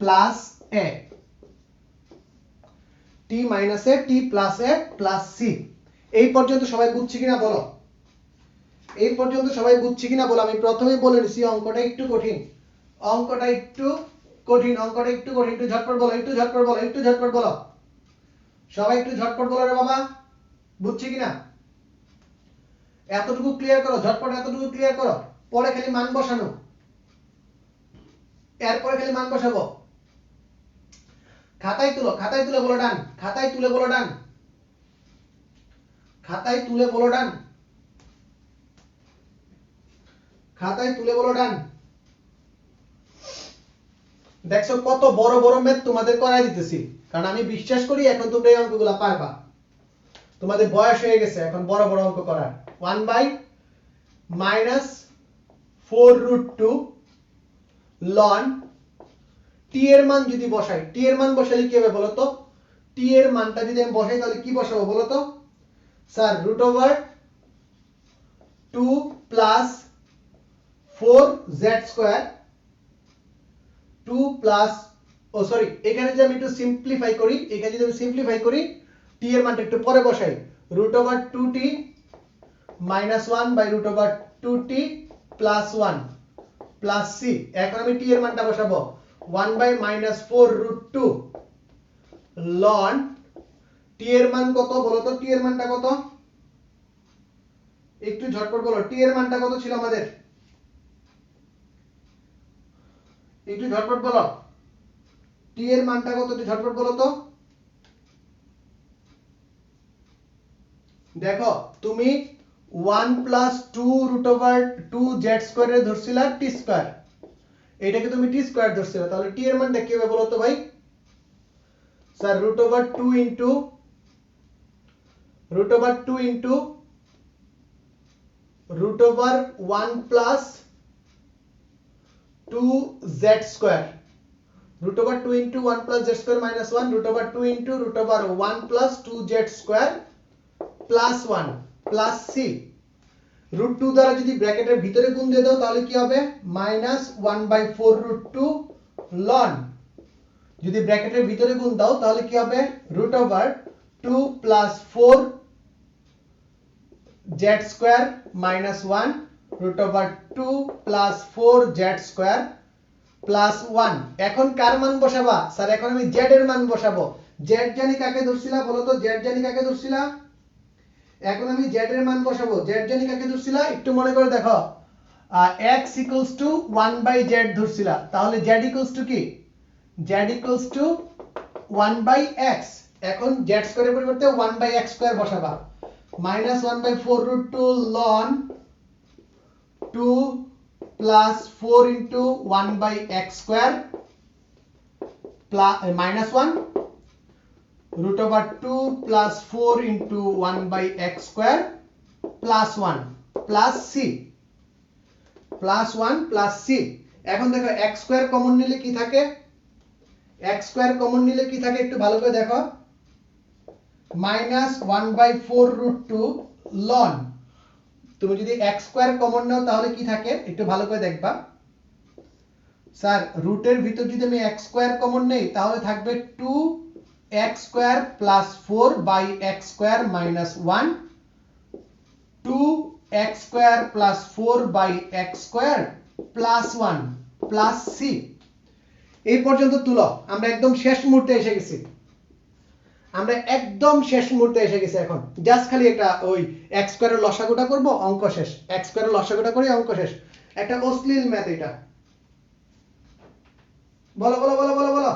plus a t minus a t plus a plus c। এই পর্যন্ত সবাই বুঝছি কিনা বলো? এই পর্যন্ত সবাই বুঝছি কিনা বলো? আমি প্রথমেই বলে দিছি অঙ্কটা একটু কঠিন, অঙ্কটা একটু কঠিন, অঙ্কটা একটু কঠিন। একটু ঝটপট বলো, একটু ঝটপট বলো, একটু ঝটপট বলো, সবাই একটু ঝটপট বলো রে বাবা, বুঝছি কিনা? এতটুকু ক্লিয়ার করো, ঝটপট এতটুকু ক্লিয়ার করো। পরে খালি মান বসানো, এরপরে খালি মান বসাবো। খাতায় তুলো, খাতায় তুলে বলো ডান, খাতায় তুলে বলো ডান, খাতায় তুলে বলো ডান, খাতায় তুলে বলো ডান। দেখছো কত বড় বড় ম্যাথ তোমাদের করাই দিতেছি, কারণ আমি বিশ্বাস করি এখন তোমরা এই অঙ্কগুলো পারবা। তোমাদের বয়স হয়ে গেছে এখন বড় বড় অঙ্ক করার। 1/-4√2 ln t এর মান যদি বসাই, t এর মান বসালে কি হবে বলো তো? t এর মানটা যদি আমি বসাই তাহলে কি বসাবো বলো তো? Sir √2 plus 4z square 2 plus এখানে যদি আমি একটু সিম্পলিফাই করি, এখানে যদি আমি সিম্পলিফাই করি t এর মানটা একটু পরে বসাই, √2t minus 1/√2t plus 1 plus c। এখন আমি t এর মানটা বসাবো 1/-4√2 ln t এর মান কত বলো তো? t এর মানটা কত? একটু ঝটপট বলো, t এর মানটা কত ছিল আমাদের? একটু ঝটপট বলো, t এর মানটা কত? একটু ঝটপট বলো তো। দেখো তুমি 1 plus 2√2z স্কয়ারে ধরছিলা t স্কয়ার, এটাকে তুমি t স্কয়ার ধরছিলা, তাহলে t এর মানটা কি হবে বলো তো ভাই? Sir √2 into √1 plus 2z square, √2 into 1 plus z square minus 1, √2 into √1 plus 2z square plus 1 plus c। √2 দ্বারা যদি ব্র্যাকেটের ভিতরে গুণ দিয়ে দাও তাহলে কি হবে? মাইনাস 1/4√2 ln, যদি ব্র্যাকেটের ভিতরে গুণ দাও তাহলে কি হবে? √2 plus 4z square minus 1 √2 plus 4z square plus 1। এখন কার মান বসাবা? স্যার এখন আমি z এর মান বসাবো। z জানি কাকে ধরছিলা বলো তো? z জানি কাকে ধরছিলা? এখন আমি z এর মান বসাবো। z জানি কাকে ধরছিলা? একটু মনে করে দেখো, x equals to 1/z ধরছিলা, তাহলে z equals to কি? z equals to 1/x। এখন z স্কয়ারের পরিবর্তে 1/x square বসাবা, minus 1/4√2 ln 2 plus 4 into 1/x square plus minus 1 √2 plus 4 into 1/x square plus 1 plus c plus 1 plus c। এখন দেখো x স্কয়ার কমন নিলে কি থাকে? x স্কয়ার কমন নিলে কি থাকে একটু ভালো করে দেখো, মাইনাস 1/4√2 ln, তুমি যদি x স্কয়ার কমন নাও তাহলে কি থাকে একটু ভালো করে দেখবা। স্যার রুটের ভিতর যদি আমি x স্কয়ার কমন নেই তাহলে থাকবে 2x square plus 4/x square minus 1 2x square plus 4/x square plus 1 plus c। এই পর্যন্ত তুলো, আমরা একদম শেষ মুহূর্তে এসে গেছি। আমরা একদম শেষ মুহূর্তে এসে গেছি এখন জাস্ট খালি একটা ওই x স্কয়ারের লসাগুটা করব অঙ্ক শেষ x স্কয়ারের লসাগুটা করি অঙ্ক শেষ একটা অশ্লীল ম্যাথ এটা বলো বলো বলো বলো বলো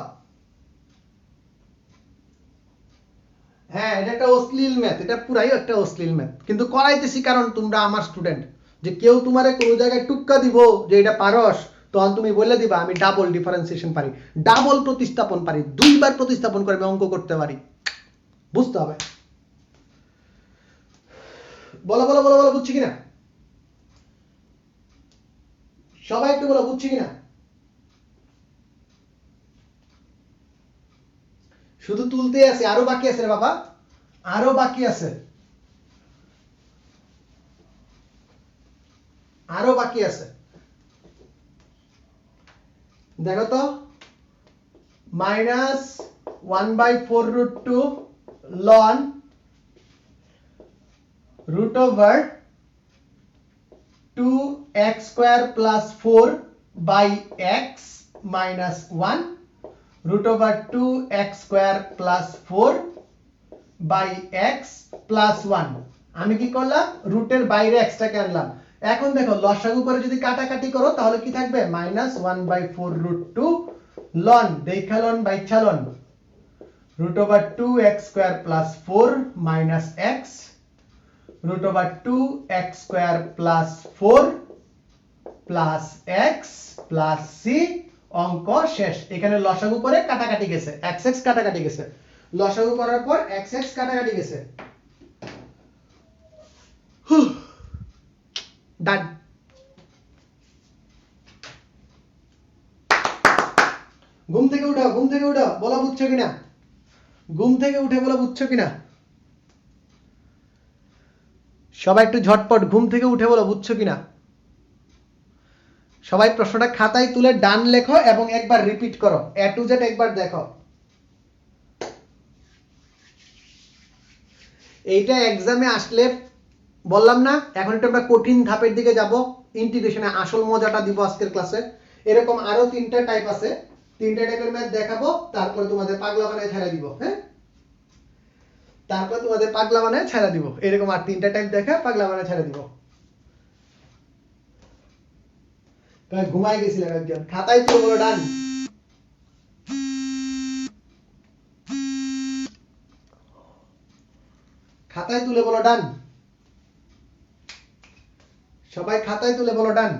হ্যাঁ এটা একটা অশ্লীল ম্যাথ এটা পুরাই একটা অশ্লীল ম্যাথ কিন্তু করাইতেছি কারণ তোমরা আমার স্টুডেন্ট যে কেউ তোমারে কোনো জায়গায় টুক্কা দিব যে এটা পারস তখন তুমি বলে দিবা আমি ডাবল ডিফারেন্সিয়েশন পারি ডাবল প্রতিস্থাপন পারি দুইবার প্রতিস্থাপন করে আমি অঙ্ক করতে পারি বুঝতে হবে বলো বলো বলো বলো বুঝছি কিনা সবাই একটু বলো বুঝছি কিনা শুধু তুলতে আছে আরো বাকি আছে রে বাবা আরো বাকি আছে আরো বাকি আছে দেখো তো minus 1/4√2 ln root over 2x square plus 4 by x minus 1 root over 2x square plus 4 by x plus 1 আমি কি করলাম রুটের বাইরে x টাকে আনলাম এখন দেখো লসাগু করে যদি কাটাকাটি করো তাহলে কি থাকবে -1/4√2 ln দেখালন বাই চালন root over 2x square plus 4 minus x root over 2x square plus 4 plus x plus c অঙ্ক শেষ এখানে লসাগু করে কাটাকাটি গেছে x x কাটাকাটি গেছে লসাগু করার পর x x কাটাকাটি গেছে ডান ঘুম থেকে উঠো বলা বুঝছো কিনা ঘুম থেকে উঠে বলা বুঝছো কিনা সবাই একটু ঝটপট ঘুম থেকে উঠে বলো বুঝছো কিনা সবাই প্রশ্নটা খাতায় তুলে ডান লেখো এবং একবার রিপিট করো এ টু জেড একবার দেখো এইটা এক্সামে আসলে বললাম না এখন একটু আমরা কঠিন ধাপের দিকে যাব ইন্টিগ্রেশনে আসল মজাটা দিব আজকের ক্লাসে এরকম আরো তিনটা টাইপ আছে তিনটা টাইপের ম্যাথ দেখাবো তারপর তোমাদের পাগলা বানায় ছেড়ে দিব হ্যাঁ তারপর তোমাদের পাগলা বানায় ছেড়ে দিব এরকম আর তিনটা টাইপ দেখা পাগলা বানায় ছেড়ে দিব তাই ঘুমাই গেছিলাম একজন খাতায় তো বলো ডান খাতায় তুলে বলো ডান সবাই খাতায় তুলে বলো ডান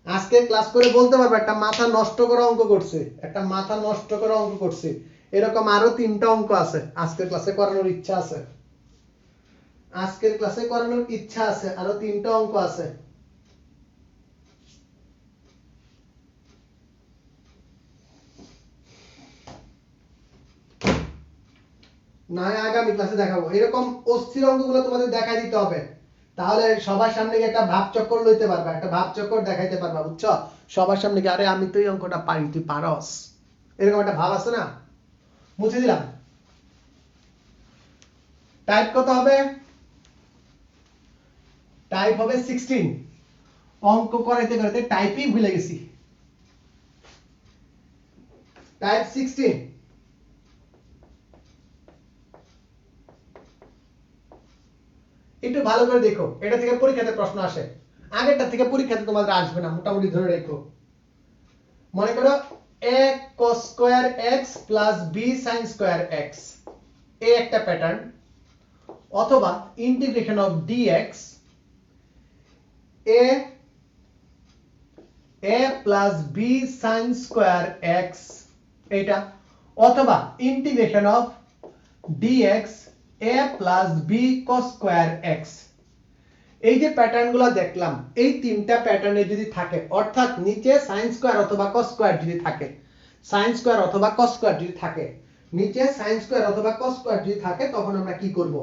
আজকে ক্লাস করে বলতে পারবে একটা মাথা নষ্ট করা অঙ্ক করছে এরকম আরো তিনটা অঙ্ক আছে আজকের ক্লাসে করানোর ইচ্ছা আছে আরো তিনটা অঙ্ক আছে না আগামী ক্লাসে দেখাবো এরকম অস্থির অঙ্কগুলো তোমাদের দেখাই দিতে হবে তাহলে সবার সামনে গিয়ে একটা ভাবচক্কর লইতে পারবা একটা ভাবচক্কর দেখাইতে পারবা বুঝছো সবার সামনে গিয়ে আরে আমি তো এই অঙ্কটা পারি তুই পারস এরকম একটা ভাব আছে না মুছে দিলাম টাইপ কত হবে টাইপ হবে 16 অঙ্ক করাইতে করাইতে টাইপই ভুলে গেছি টাইপ 16 একটু ভালো করে দেখো এটা থেকে পরীক্ষাতে প্রশ্ন আসে আগেরটা থেকে পরীক্ষাতে তোমাদের আসবে না মোটামুটি ধরে রাখো মনে করো a cos square x plus b sin square x এই একটা প্যাটার্ন অথবা integration of dx a plus b sin square x এটা অথবা integration of dx a plus b cos square x এই যে প্যাটার্নগুলো দেখলাম এই তিনটা প্যাটার্নে যদি থাকে অর্থাৎ নিচে sin square অথবা cos square যদি থাকে sin square অথবা cos square যদি থাকে নিচে sin square অথবা cos square যদি থাকে তখন আমরা কি করব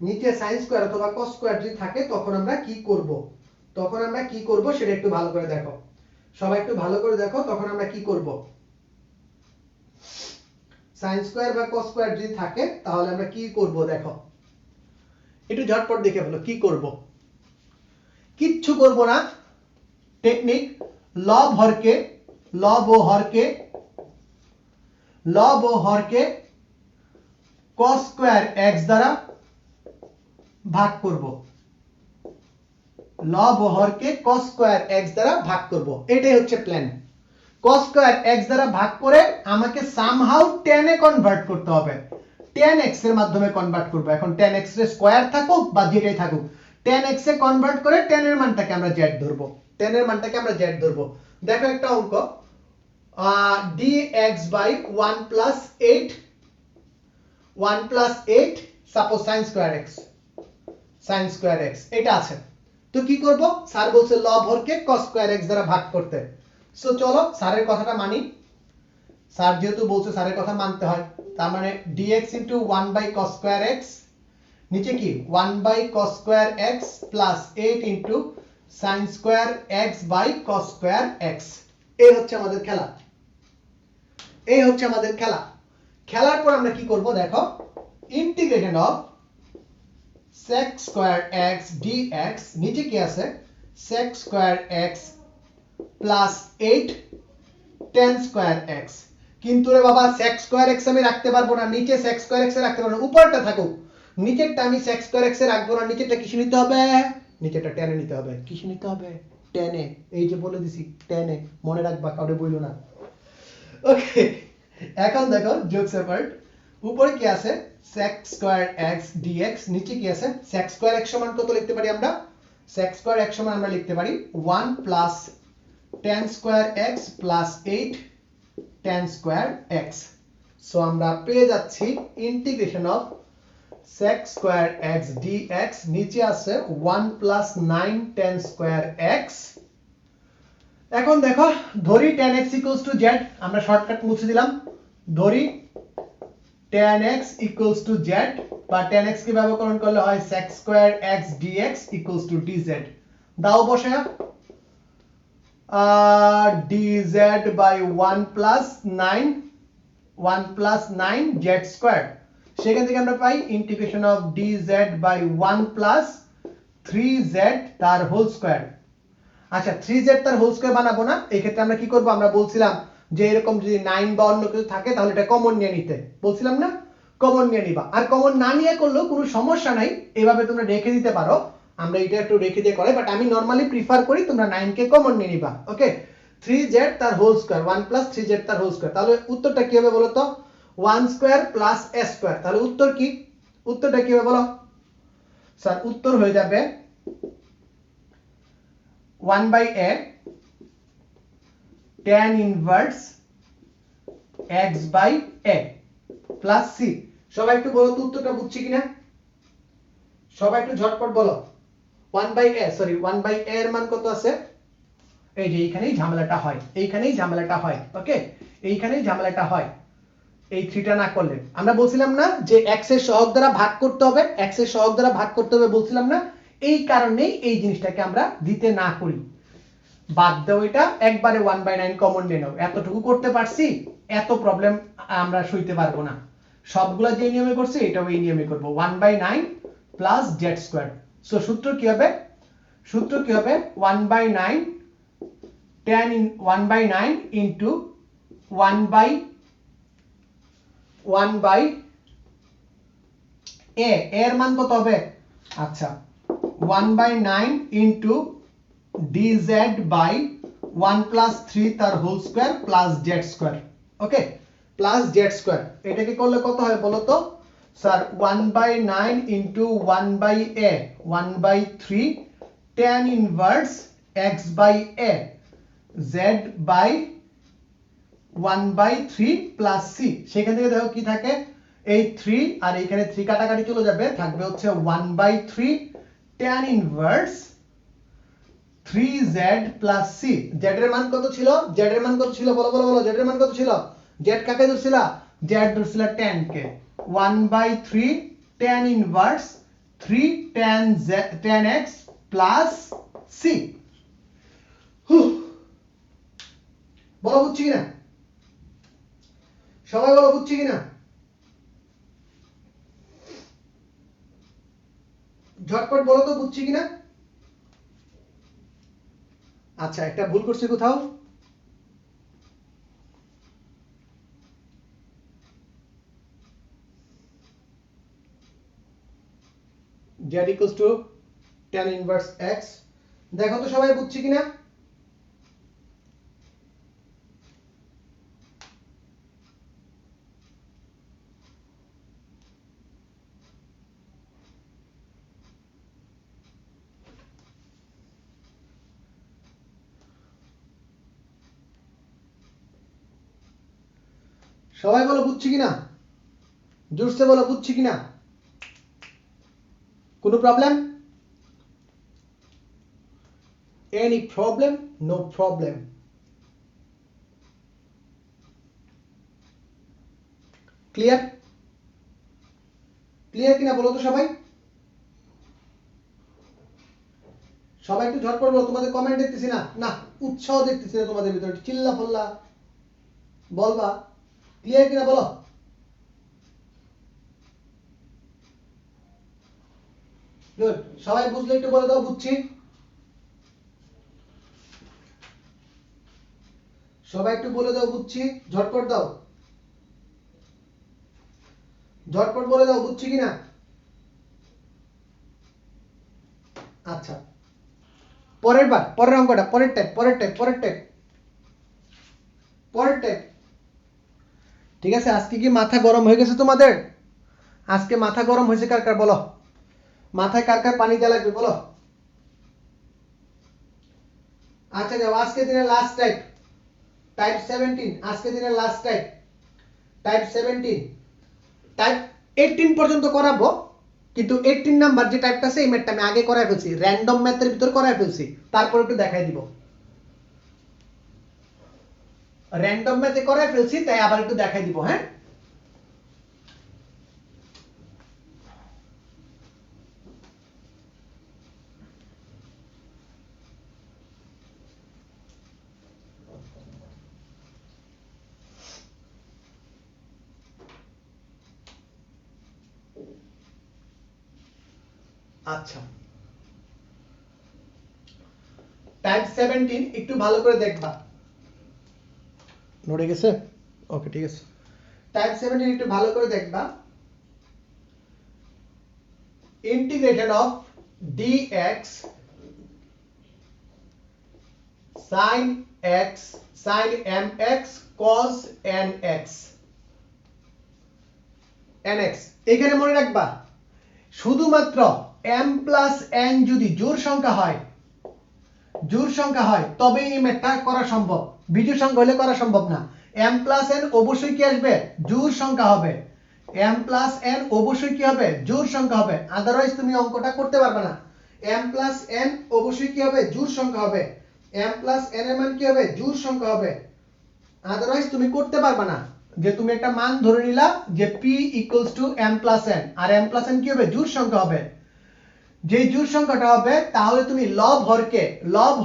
নিচে sin square অথবা cos square যদি থাকে তখন আমরা কি করব সেটা একটু ভালো করে দেখো সবাই একটু ভালো করে দেখো তখন আমরা কি করব sin square বা cos square যদি থাকে তাহলে আমরা কি করব দেখো একটু ঝটপট দেখে ফেলো কি করব কিচ্ছু করব না টেকনিক লব হরকে লব ও হরকে cos স্কয়ার x দ্বারা ভাগ করব। লব ও হরকে cos স্কয়ার x দ্বারা ভাগ করব, এটাই হচ্ছে প্ল্যান। cos স্কয়ার x দ্বারা ভাগ করে আমাকে সামহাউ tan এ কনভার্ট করতে হবে। tan x এর মাধ্যমে কনভার্ট করব। এখন tan x এর স্কয়ার থাকুক বা যেটাই থাকুক, tan x এ কনভার্ট করে tan এর মানটাকে আমরা z ধরব। tan এর মানটাকে আমরা z ধরব। দেখো একটা অঙ্ক, dx by 1 plus 8 suppose sin square x এটা আছে। তো কি করব, স্যার বলছে লব হরকে cos স্কয়ার x দ্বারা ভাগ করতে। সো চলো স্যারের কথাটা মানি। স্যার যেহেতু বলছে স্যারের কথা মানতে হয়, তার মানে dx 1 by cos square x, নিচে কি 1 by cos square x plus 8 sin square x by cos square x। এই হচ্ছে আমাদের খেলা, খেলার পর আমরা কি করব দেখো, integration of sec square x dx, নিচে কি আছে sec square x plus 8 tan square x। কিন্তু রে বাবা sec স্কয়ার x আমি রাখতে পারবো না, নিচে sec স্কয়ার x এ রাখতে পারবো না, উপরটা থাকুক। নিচেরটা আমি sec স্কয়ার x এ রাখবো না, নিচেরটা কিসে নিতে হবে, নিচেরটা tan এ নিতে হবে। কিসে নিতে হবে, tan এ। এই যে বলে দিছি tan এ, মনে রাখবা, কাউরে বইলো না। ওকে, এখন দেখো জোকস অ্যাপার্ট, উপরে কি আছে sec স্কয়ার x dx, নিচে কি আছে sec স্কয়ার x সমান কত লিখতে পারি আমরা, sec স্কয়ার x সমান আমরা লিখতে পারি 1 plus tan square x plus 8 tan square x। So আমরা পেয়ে যাচ্ছি integration of sec square x dx, নিচে আছে 1 প্লাস 9 tan স্কয়ার x। এখন দেখো ধরি tan x equals to z, আমরা শর্টকাট মুছে দিলাম, ধরি tan x equals to z, বা tan x কে ব্যবকরণ করলে হয় sec square x dx equals to dz। দাও বসায়া dz by 1 plus 9 z square, সেখান থেকে আমরা পাই integration of dz by 1 plus 3z তার হোল স্কয়ার। আচ্ছা 3z তার হোল স্কয়ার বানাবো না, এই ক্ষেত্রে আমরা কি করব, আমরা বলছিলাম যে এরকম যদি 9 বা অন্য কিছু থাকে তাহলে এটা কমন নিয়ে নিতে, বলছিলাম না, কমন নিয়ে নিবা। আর কমন না নিয়ে করলেও কোনো সমস্যা নাই, এভাবে তোমরা রেখে দিতে পারো, আমরা এটা একটু রেখে দিয়ে করাই, বাট আমি নরমালি প্রিফার করি তোমরা 9 কে কমন নিয়ে নিবা। ওকে, 3z তার হোল স্কয়ার 1 প্লাস 3z তার হোল স্কয়ার, তাহলে উত্তরটা কি হবে বলো তো, 1 স্কয়ার প্লাস a স্কয়ার। তাহলে উত্তর কি, উত্তরটা কি হবে বলো স্যার, উত্তর হয়ে যাবে 1 by a tan inverse x by a plus c। সবাই একটু বলো তো উত্তরটা বুঝছি কিনা, সবাই একটু ঝটপট বলো। 1 by a, sorry 1 by a এর মান কত আছে, এই যে এইখানেই ঝামেলাটা হয়, এইখানেই ঝামেলাটা হয়। ওকে, এইখানেই ঝামেলাটা হয়, এই 3টা না করলে। আমরা বলছিলাম না যে x এর সহগ দ্বারা ভাগ করতে হবে, x এর সহগ দ্বারা ভাগ করতে হবে বলছিলাম না, এই কারণেই এই জিনিসটাকে আমরা দিতে না করি। বাদ দাও এটা, একবারে 1/9 কমন নিয়ে নাও, এতটুকু করতে পারছি, এত প্রবলেম আমরা সইতে পারবো না। সবগুলা যে নিয়মে করছি এটাও এই নিয়মে করব, 1/9 প্লাস z স্কয়ার। সো সূত্র কি হবে, 1/9 tan 1/9 ইনটু 1/a, এর মান কত হবে, আচ্ছা 1/9 ইনটু dz by 1 plus 3 তার whole square plus z square. Okay, plus z square, এটাকে করলে কত হয় বলো তো sir, 1/9 into 1/a 1/3 tan inverse x by a z by 1/3 plus c। সেখান থেকে দেখো কি থাকে, এই 3 আর এখানে 3 কাটাকাটি চলে যাবে, থাকবে হচ্ছে 1/3 tan inverse 3z plus c। z এর মান কত ছিল, z এর মান কত ছিল বলো বলো বলো, z এর মান কত ছিল, z কাকে ধরছিলা, z ধরছিলা tan কে, 1/3 tan inverse 3 tan x plus c। বলো বুঝছি কিনা, সবাই বলো বুঝছি কিনা, ঝটপট বলো তো বুঝছি কিনা। আচ্ছা একটা ভুল করছি কোথাও, z equals to tan inverse x। দেখো তো সবাই বুঝছি কিনা? সবাই বলো বুঝছি কিনা? জোরসে বলো বুঝছি কিনা? কোনো problem? Any problem? No problem. Clear? Clear কিনা বলো তো সবাই? সবাই একটু ঝটপট বলো, তোমাদের কমেন্ট দেখতেছি না। না, উৎসাহ দেখতেছি না তোমাদের ভিতরে, চিল্লা ফল্লা বলবা। ক্লিয়ার কিনা বলো? গুড, সবাই বুঝলে একটু বলে দাও বুঝছি। সবাই একটু বলে দাও বুঝছি, ঝটপট দাও, ঝটপট বলে দাও বুঝছি কিনা। আচ্ছা, পরের বার, পরের অঙ্কটা, পরের টাইপ, পরের টাইপ, পরের টাইপ, পরের টাইপ। ঠিক আছে, আজকে কি মাথা গরম হয়ে গেছে তোমাদের? আজকে মাথা গরম হয়েছে কার কার বলো? মাথায় কার কার পানি দেওয়া লাগবে বলো? আচ্ছা যাও, আজকে দিনের লাস্ট টাইপ, টাইপ 17, আজকে দিনের লাস্ট টাইপ, টাইপ 17। টাইপ 18 পর্যন্ত করাবো, কিন্তু 18 নাম্বার যে টাইপটা আছে এই ম্যাথটা আমি আগে করায় ফেলছি, র‍্যান্ডম ম্যাথের ভিতর করায় ফেলছি, তারপর একটু দেখাই দিব। র‍্যান্ডম ম্যাথে করায় ফেলছি, তাই আবার একটু দেখাই দিব। হ্যাঁ, আচ্ছা, টাইপ 17 একটু ভালো করে দেখবা। নড়ে গেছে? ওকে, ঠিক আছে। টাইপ 17 একটু ভালো করে দেখবা। Integration of dx sin x sin mx cos nx nx, এখানে মনে রাখবা শুধুমাত্র m প্লাস n যদি জোড় সংখ্যা হয়, জোড় সংখ্যা হয় তবে এই ম্যাথটা করা সম্ভব, বিজোড় সংখ্যা হলে করা সম্ভব না। m প্লাস n অবশ্যই কি আসবে? জোড় সংখ্যা হবে। m প্লাস n অবশ্যই কি হবে? জোড় সংখ্যা হবে, আদারওয়াইজ তুমি অঙ্কটা করতে পারবে না। m প্লাস n অবশ্যই কি হবে? জোড় সংখ্যা হবে। m প্লাস n এর মান কি হবে? জোড় সংখ্যা হবে, আদারওয়াইজ তুমি করতে পারবে না। যে তুমি একটা মান ধরে নিলা যে p m প্লাস n, আর m প্লাস n কি হবে? জোড় সংখ্যা হবে। যে জোড় সংখ্যাটা হবে তাহলে তুমি লব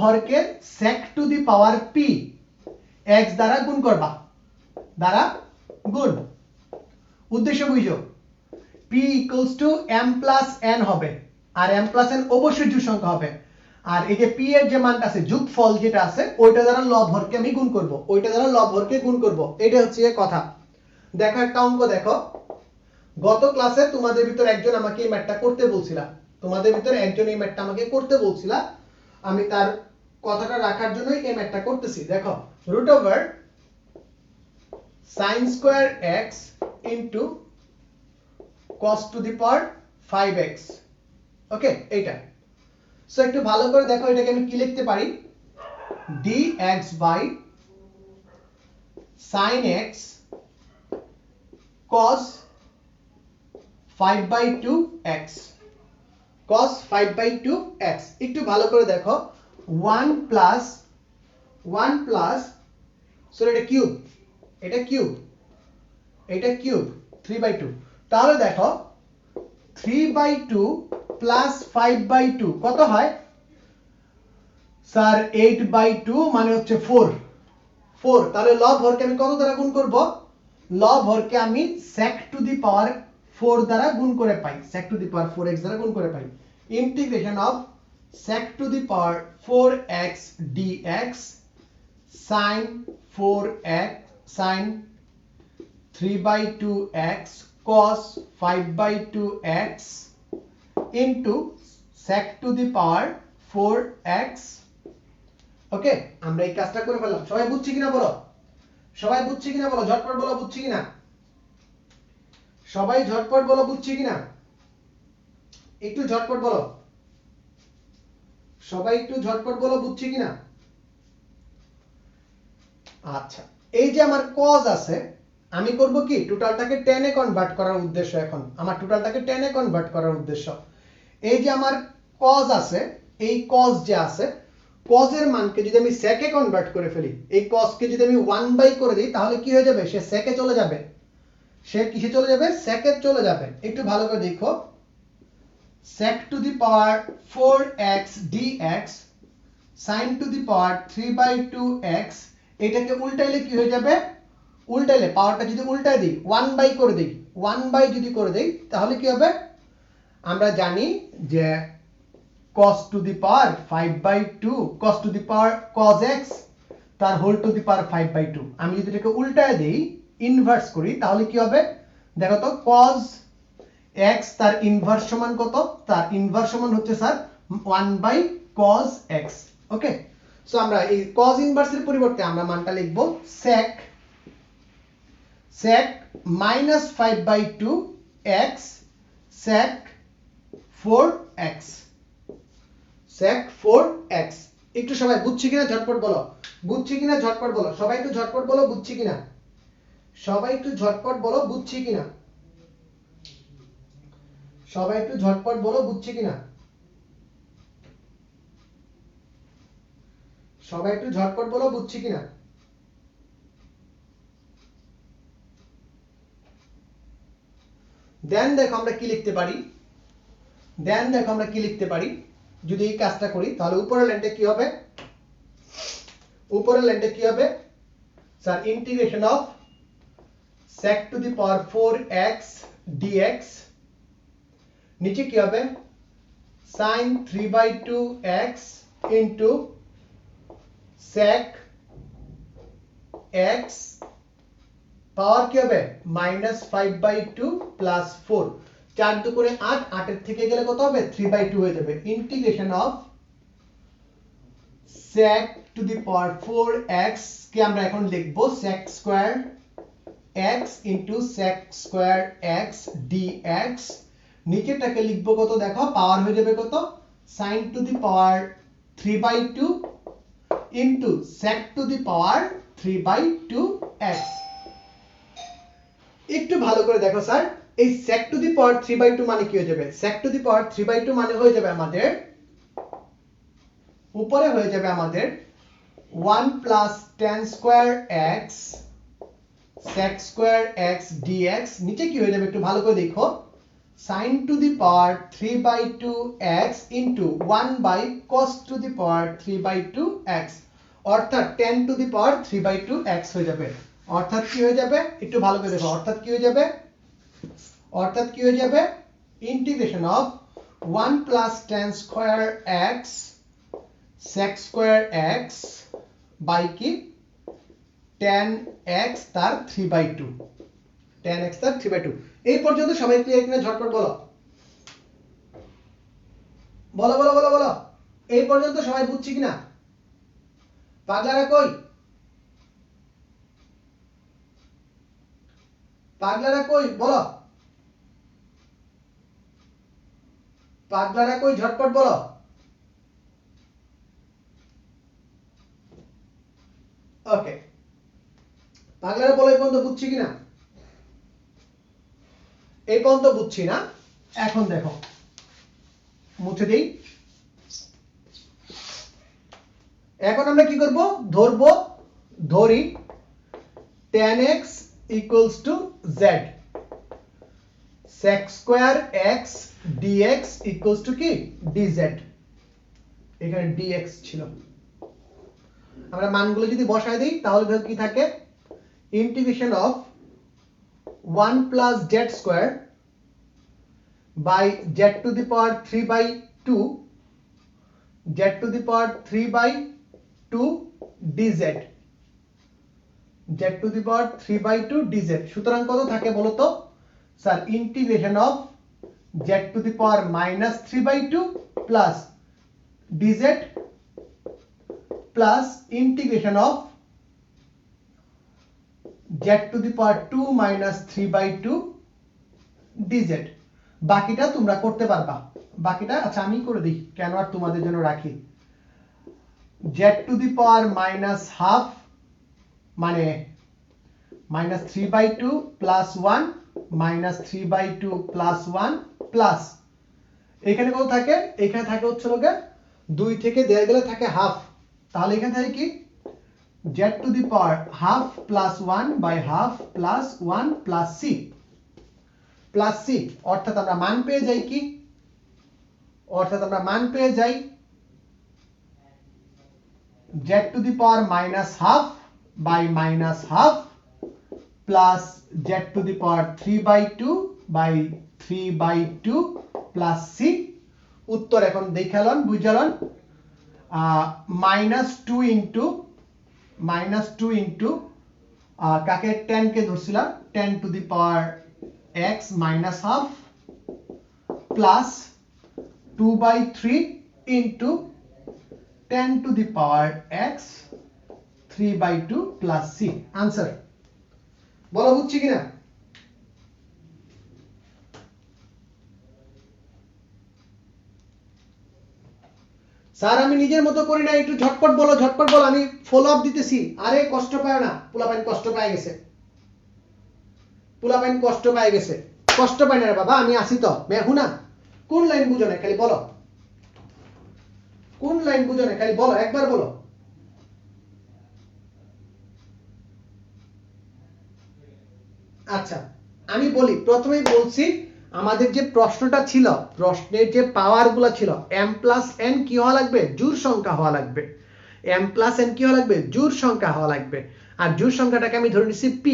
হরকে sec to the power p x দ্বারা গুণ করবা, দ্বারা গুণ। উদ্দেশ্য বুঝো, p m প্লাস n হবে, আর m প্লাস n অবশ্যই জোড় সংখ্যা হবে। আর এই যে p এর যে মানটা আছে, যোগফল যেটা আছে, ওইটা দ্বারা লব হরকে আমি গুণ করব, ওইটা দ্বারা লব হরকে গুণ করব, এটা হচ্ছে এই কথা। দেখো একটা অঙ্ক দেখো, গত ক্লাসে তোমাদের ভিতর একজন আমাকে এই ম্যাথটা করতে বলছিলা, তোমাদের ভিতরে একজন এই ম্যাথটা আমাকে করতে বলছিলা, আমি তার কথাটা রাখার জন্যই এই ম্যাথটা করতেছি। দেখো, root over sin square x into cos to the power 5x। Okay, এইটা। সো একটু ভালো করে দেখো, এটাকে আমি কি লিখতে পারি? dx by sin x cos 5/2x, cos 5/2x। একটু ভালো করে দেখো, 1 প্লাস সরি এটা কিউব, এটা কিউব, এটা কিউব 3/2। তাহলে দেখো 3/2 প্লাস 5/2 কত হয়? স্যার 8/2 মানে হচ্ছে 4। তাহলে লব হরকে আমি কত দ্বারা গুণ করব? লব হরকে আমি sec টু দি পাওয়ার 4 দ্বারা গুণ করে পাই, sec to the power 4x দ্বারা গুণ করে পাই। Integration of sec to the power 4x dx sin 4x sin 3/2x cos 5/2x into sec to the power 4x। Okay, আমরা এই কাজটা করে ফেললাম। সবাই বুঝছি কিনা বলো, সবাই বুঝছি কিনা বলো, ঝটপট বলো বুঝছি কিনা, সবাই ঝটপট বলো বুঝছি কিনা, একটু ঝটপট বলো, সবাই একটু ঝটপট বলো বুঝছি কিনা। আচ্ছা, এই যে আমার cos আছে, আমি করব কি টোটালটাকে tan এ কনভার্ট করার উদ্দেশ্য, এখন আমার টোটালটাকে tan এ কনভার্ট করার উদ্দেশ্য। এই যে আমার cos আছে, এই cos যে আছে, cos এর মানকে যদি আমি sec এ কনভার্ট করে ফেলি, এই cos কে যদি আমি 1 করে দিই, তাহলে কি হয়ে যাবে, সে sec এ চলে যাবে, সে কিসে চলে যাবে, sec এ চলে যাবে। একটু ভালো করে দেখো, sec to the power 4x dx sin to the power 3/2x, এটাকে উল্টাইলে কি হয়ে যাবে, উল্টাইলে পাওয়ারটা যদি উল্টাই দিই 1 করে দিই, 1 যদি করে দেই, তাহলে কি হবে, আমরা জানি যে cos to the power 5/2 cos to the power cos x তার হোল টু দি পাওয়ার 5/2। আমি যদি এটাকে উল্টায় দেই, ইনভার্স করি, তাহলে কি হবে, দেখো তো cos x তার ইনভার্স সমান কত, তার ইনভার্স সমান হচ্ছে স্যার 1/cos x। ওকে, সো আমরা এই cos ইনভার্সের পরিবর্তে আমরা মানটা লিখব sec -5/2 x sec 4x, sec 4x। একটু সবাই বুঝছি কিনা ঝটপট বলো, বুঝছি কিনা ঝটপট বলো, সবাই একটু ঝটপট বলো বুঝছি কিনা, সবাই একটু ঝটপট বলো বুঝছি কিনা, সবাই একটু ঝটপট বলো বুঝছি কিনা, সবাই একটু ঝটপট বলো বুঝছি কিনা। দেন দেখো আমরা কি লিখতে পারি, দেন দেখো আমরা কি লিখতে পারি, যদি এই কাজটা করি, তাহলে উপরের লাইনটা কি হবে, উপরের লাইনটা কি হবে sir, integration of sec to the power 4x dx, নিচে কি হবে sin 3/2x into sec x পাওয়ার কি হবে -5/2 প্লাস 4, 4 দুগুণে 8, 8 এর থেকে গেলে কত হবে 3/2 হয়ে যাবে, integration of sec to the power 4x কে আমরা এখন লিখব sec square x into sec square x dx, নিচেরটাকে লিখব কত, দেখো পাওয়ার হয়ে যাবে কত, sin to the power 3/2 into sec to the power 3/2x। একটু ভালো করে দেখো স্যার, এই sec টু দি পাওয়ার 3/2 মানে কি হয়ে যাবে, sec টু দি পাওয়ার 3/2 মানে হয়ে যাবে আমাদের, উপরে হয়ে যাবে আমাদের 1 plus tan square x sec square x dx, নিচে কি হয়ে যাবে একটু ভালো করে দেখো, sin to the power 3/2x into 1/cos two the power 3/2x, অর্থাৎ tan two the power 3/2x হয়ে যাবে। অর্থাৎ কি হয়ে যাবে, একটু ভালো করে দেখো, অর্থাৎ কি হয়ে যাবে, অর্থাৎ কি হয়ে যাবে, integration of 1 plus tan square x sec square x by কি tan x তার 3/2, tan x তার 3/2। এই পর্যন্ত সবাই ক্লিয়ার কিনা ঝটপট বলো, বলো বলো বলো বলো, এই পর্যন্ত সবাই বুঝছি কিনা, পাগলারা কই, পাগলারা কই বলো, পাগলারা কই ঝটপট বলো। ওকে, পাগলারা বলো এই পর্যন্ত বুঝছি কিনা, এই পর্যন্ত বুঝছি না। এখন দেখো মুছে দেই, এখন আমরা কি করব, ধরবো, ধরি tan x equals to z, sec square x dx equals to কি dz, এখানে dx ছিল, আমরা মানগুলো যদি বসায় দেই, তাহলে দেখো কি থাকে, integration of 1 plus z square by z to the power 3/2 z to the power 3/2 dz, z to the power 3/2 dz। সুতরাং কত থাকে বলো তো sir, integration of z to the power minus 3/2 plus dz plus integration of z to the power 2 minus 3/2 dz। বাকিটা তোমরা করতে পারবা, বাকিটা আচ্ছা আমি করে দিই কেন আর তোমাদের জন্য রাখি। z to the power minus half মানে minus 3/2 plus 1 minus 3/2 plus 1 plus এখানে কত থাকে, এখানে থাকে হচ্ছে লোকে 2 থেকে দেয়া গেলে থাকে হাফ, তাহলে এখানে থাকে কি z to the power half plus 1 by half plus 1 plus c plus c, অর্থাৎ আমরা মান পেয়ে যাই কি, অর্থাৎ আমরা মান পেয়ে যাই z to the power minus half by minus half plus z to the power 3/2 by 3/2 plus c। উত্তর এখন দেখালন বুঝালন -2 into কাকে 10 কে ধরছিলাম 10 to the power x minus half plus 2/3 into 10 to the power x 3/2 plus c। Answer বলো বুঝছি কিনা। স্যার আমি নিজের মতো করি না, একটু ঝটপট বলো, ঝটপট বলো, আমি ফলো আপ দিতেছি। আরে কষ্ট পায় না, পোলাপাইন কষ্ট পায় গেছে, পোলাপাইন কষ্ট পায় গেছে, কষ্ট পায় না রে বাবা, আমি আসি তো মেহুনা। কোন লাইন বুঝো না খালি বলো, কোন লাইন বুঝো না খালি বলো, একবার বলো। আচ্ছা আমি বলি, প্রথমেই বলছি আমাদের যে প্রশ্নটা ছিল, প্রশ্নের যে পাওয়ারগুলো ছিল m প্লাস n কি হওয়া লাগবে, জোড় সংখ্যা হওয়া লাগবে। m প্লাস n কি হওয়া লাগবে, জোড় সংখ্যা হওয়া লাগবে। আর জোড় সংখ্যাটাকে আমি ধরে নিছি p।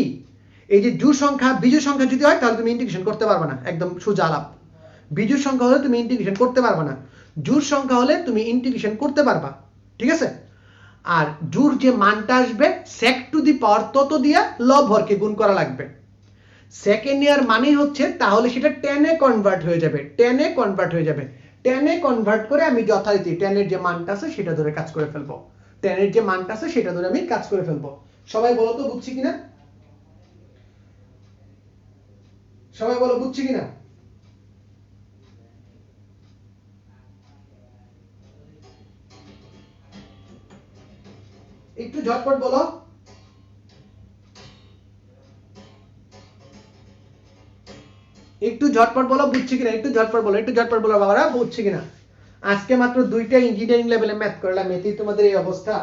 এই যে জোড় সংখ্যা বিজোড় সংখ্যা যদি হয় তাহলে তুমি ইন্টিগ্রেশন করতে পারবে না, একদম সোজা আলাপ। বিজোড় সংখ্যা হলে তুমি ইন্টিগ্রেশন করতে পারবে না, জোড় সংখ্যা হলে তুমি ইন্টিগ্রেশন করতে পারবা, ঠিক আছে। আর জোড় যে মানটা আসবে sec টু দি পাওয়ার তত দিয়া লব হরকে গুণ করা লাগবে। সেকেন্ড ইয়ার মানেই হচ্ছে তাহলে সেটা 10 এ কনভার্ট হয়ে যাবে, 10 এ কনভার্ট হয়ে যাবে। 10 এ কনভার্ট করে আমি যথারীতি 10 এর যে মানটা আছে সেটা ধরে কাজ করে ফেলবো, 10 এর যে মানটা আছে সেটা ধরে আমি কাজ করে ফেলবো। সবাই বলো তো বুঝছি কিনা, সবাই বলো বুঝছি কিনা। একটু ঝটপট বলো। একটু ঝটপট বলো বুঝছি কিনা, একটু ঝটপট বলো, একটু ঝটপট বলো বাবারা, বুঝছি কিনা। আজকে মাত্র 2টা ইঞ্জিনিয়ারিং লেভেলে ম্যাথ করলাম, এতেই তোমাদের এই অবস্থা।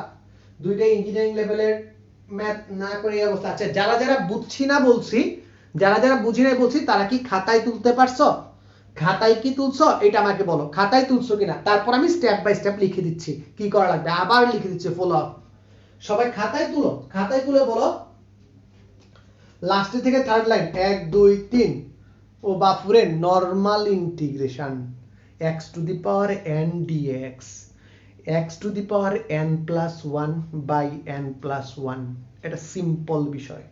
2টা ইঞ্জিনিয়ারিং লেভেলের ম্যাথ না করে এই অবস্থা। আচ্ছা যারা যারা বুঝছি না বলছি, যারা যারা বুঝি নাই বলছি তারা কি খাতায় তুলতে পারছো, খাতায় কি তুলছো এটা আমাকে বলো, খাতায় তুলছো কিনা। তারপর আমি স্টেপ বাই স্টেপ লিখে দিচ্ছি কি করা লাগবে, আবার লিখে দিচ্ছি ফলো আপ। সবাই খাতায় তুলো, খাতায় তুলে বলো লাস্টে থেকে থার্ড লাইন 1 2 3। ও বাপুরে, normal integration x to the power n dx, x to the power n plus 1 by n plus 1, এটা সিম্পল বিষয়।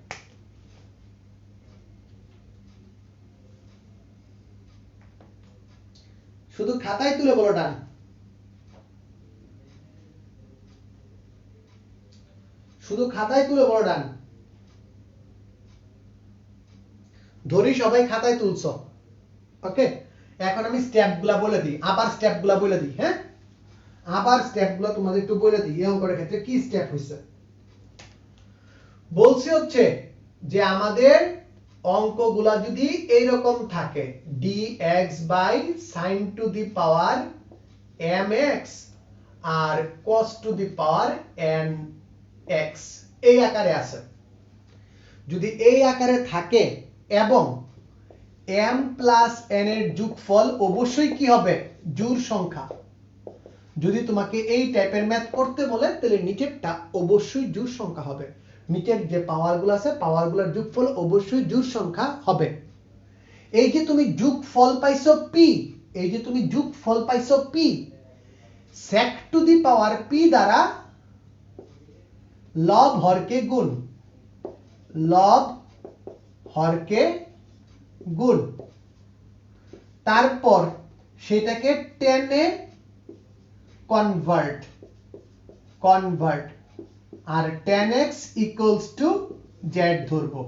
শুধু খাতায় তুলে বলো ডান, শুধু খাতায় তুলে বলো ডান। ধরি সবাই খাতায় তুলছো, ওকে। এখন আমি স্টেপগুলা বলে দিই, আবার স্টেপগুলা বলে দিই, হ্যাঁ আবার স্টেপগুলো তোমাদের একটু বলে দিই এই অঙ্কের ক্ষেত্রে কি স্টেপ হইছে। বলছি হচ্ছে যে আমাদের অঙ্কগুলা যদি এইরকম থাকে dx by sin to the power mx আর cos to the power nx এই আকারে আছে, যদি এই আকারে থাকে এবং m প্লাস n এর যোগফল অবশ্যই কি হবে, জোড় সংখ্যা। যদি তোমাকে এই টাইপের ম্যাথ করতে বলে তাহলে নিচেরটা অবশ্যই জোড় সংখ্যা হবে, নিচের যে পাওয়ারগুলো আছে পাওয়ারগুলোর যোগফল অবশ্যই জোড় সংখ্যা হবে। এই যে তুমি যোগফল পাইছো p, এই যে তুমি যোগফল পাইছো p, sec to the power p দ্বারা লব হরকে গুণ, লব হরকে গুণ। তারপর সেটাকে টেনে convert R tan x equals to z ধরবো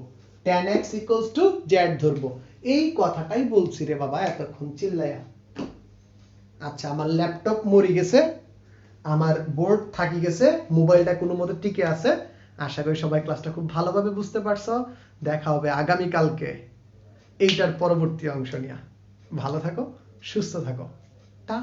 tan x equals to z ধরবো এই কথাটাই বলছি রে বাবা এতক্ষণ চিল্লায়া আচ্ছা আমার ল্যাপটপ মরে গেছে আমার বোর্ড থাকি গেছে মোবাইলটা কোনো মতে টিকে আছে আশা করি সবাই ক্লাসটা খুব ভালোভাবে বুঝতে পারছো দেখা হবে আগামী কালকে এইটার পরবর্তী অংশ নিয়ে ভালো থাকো সুস্থ থাকো টা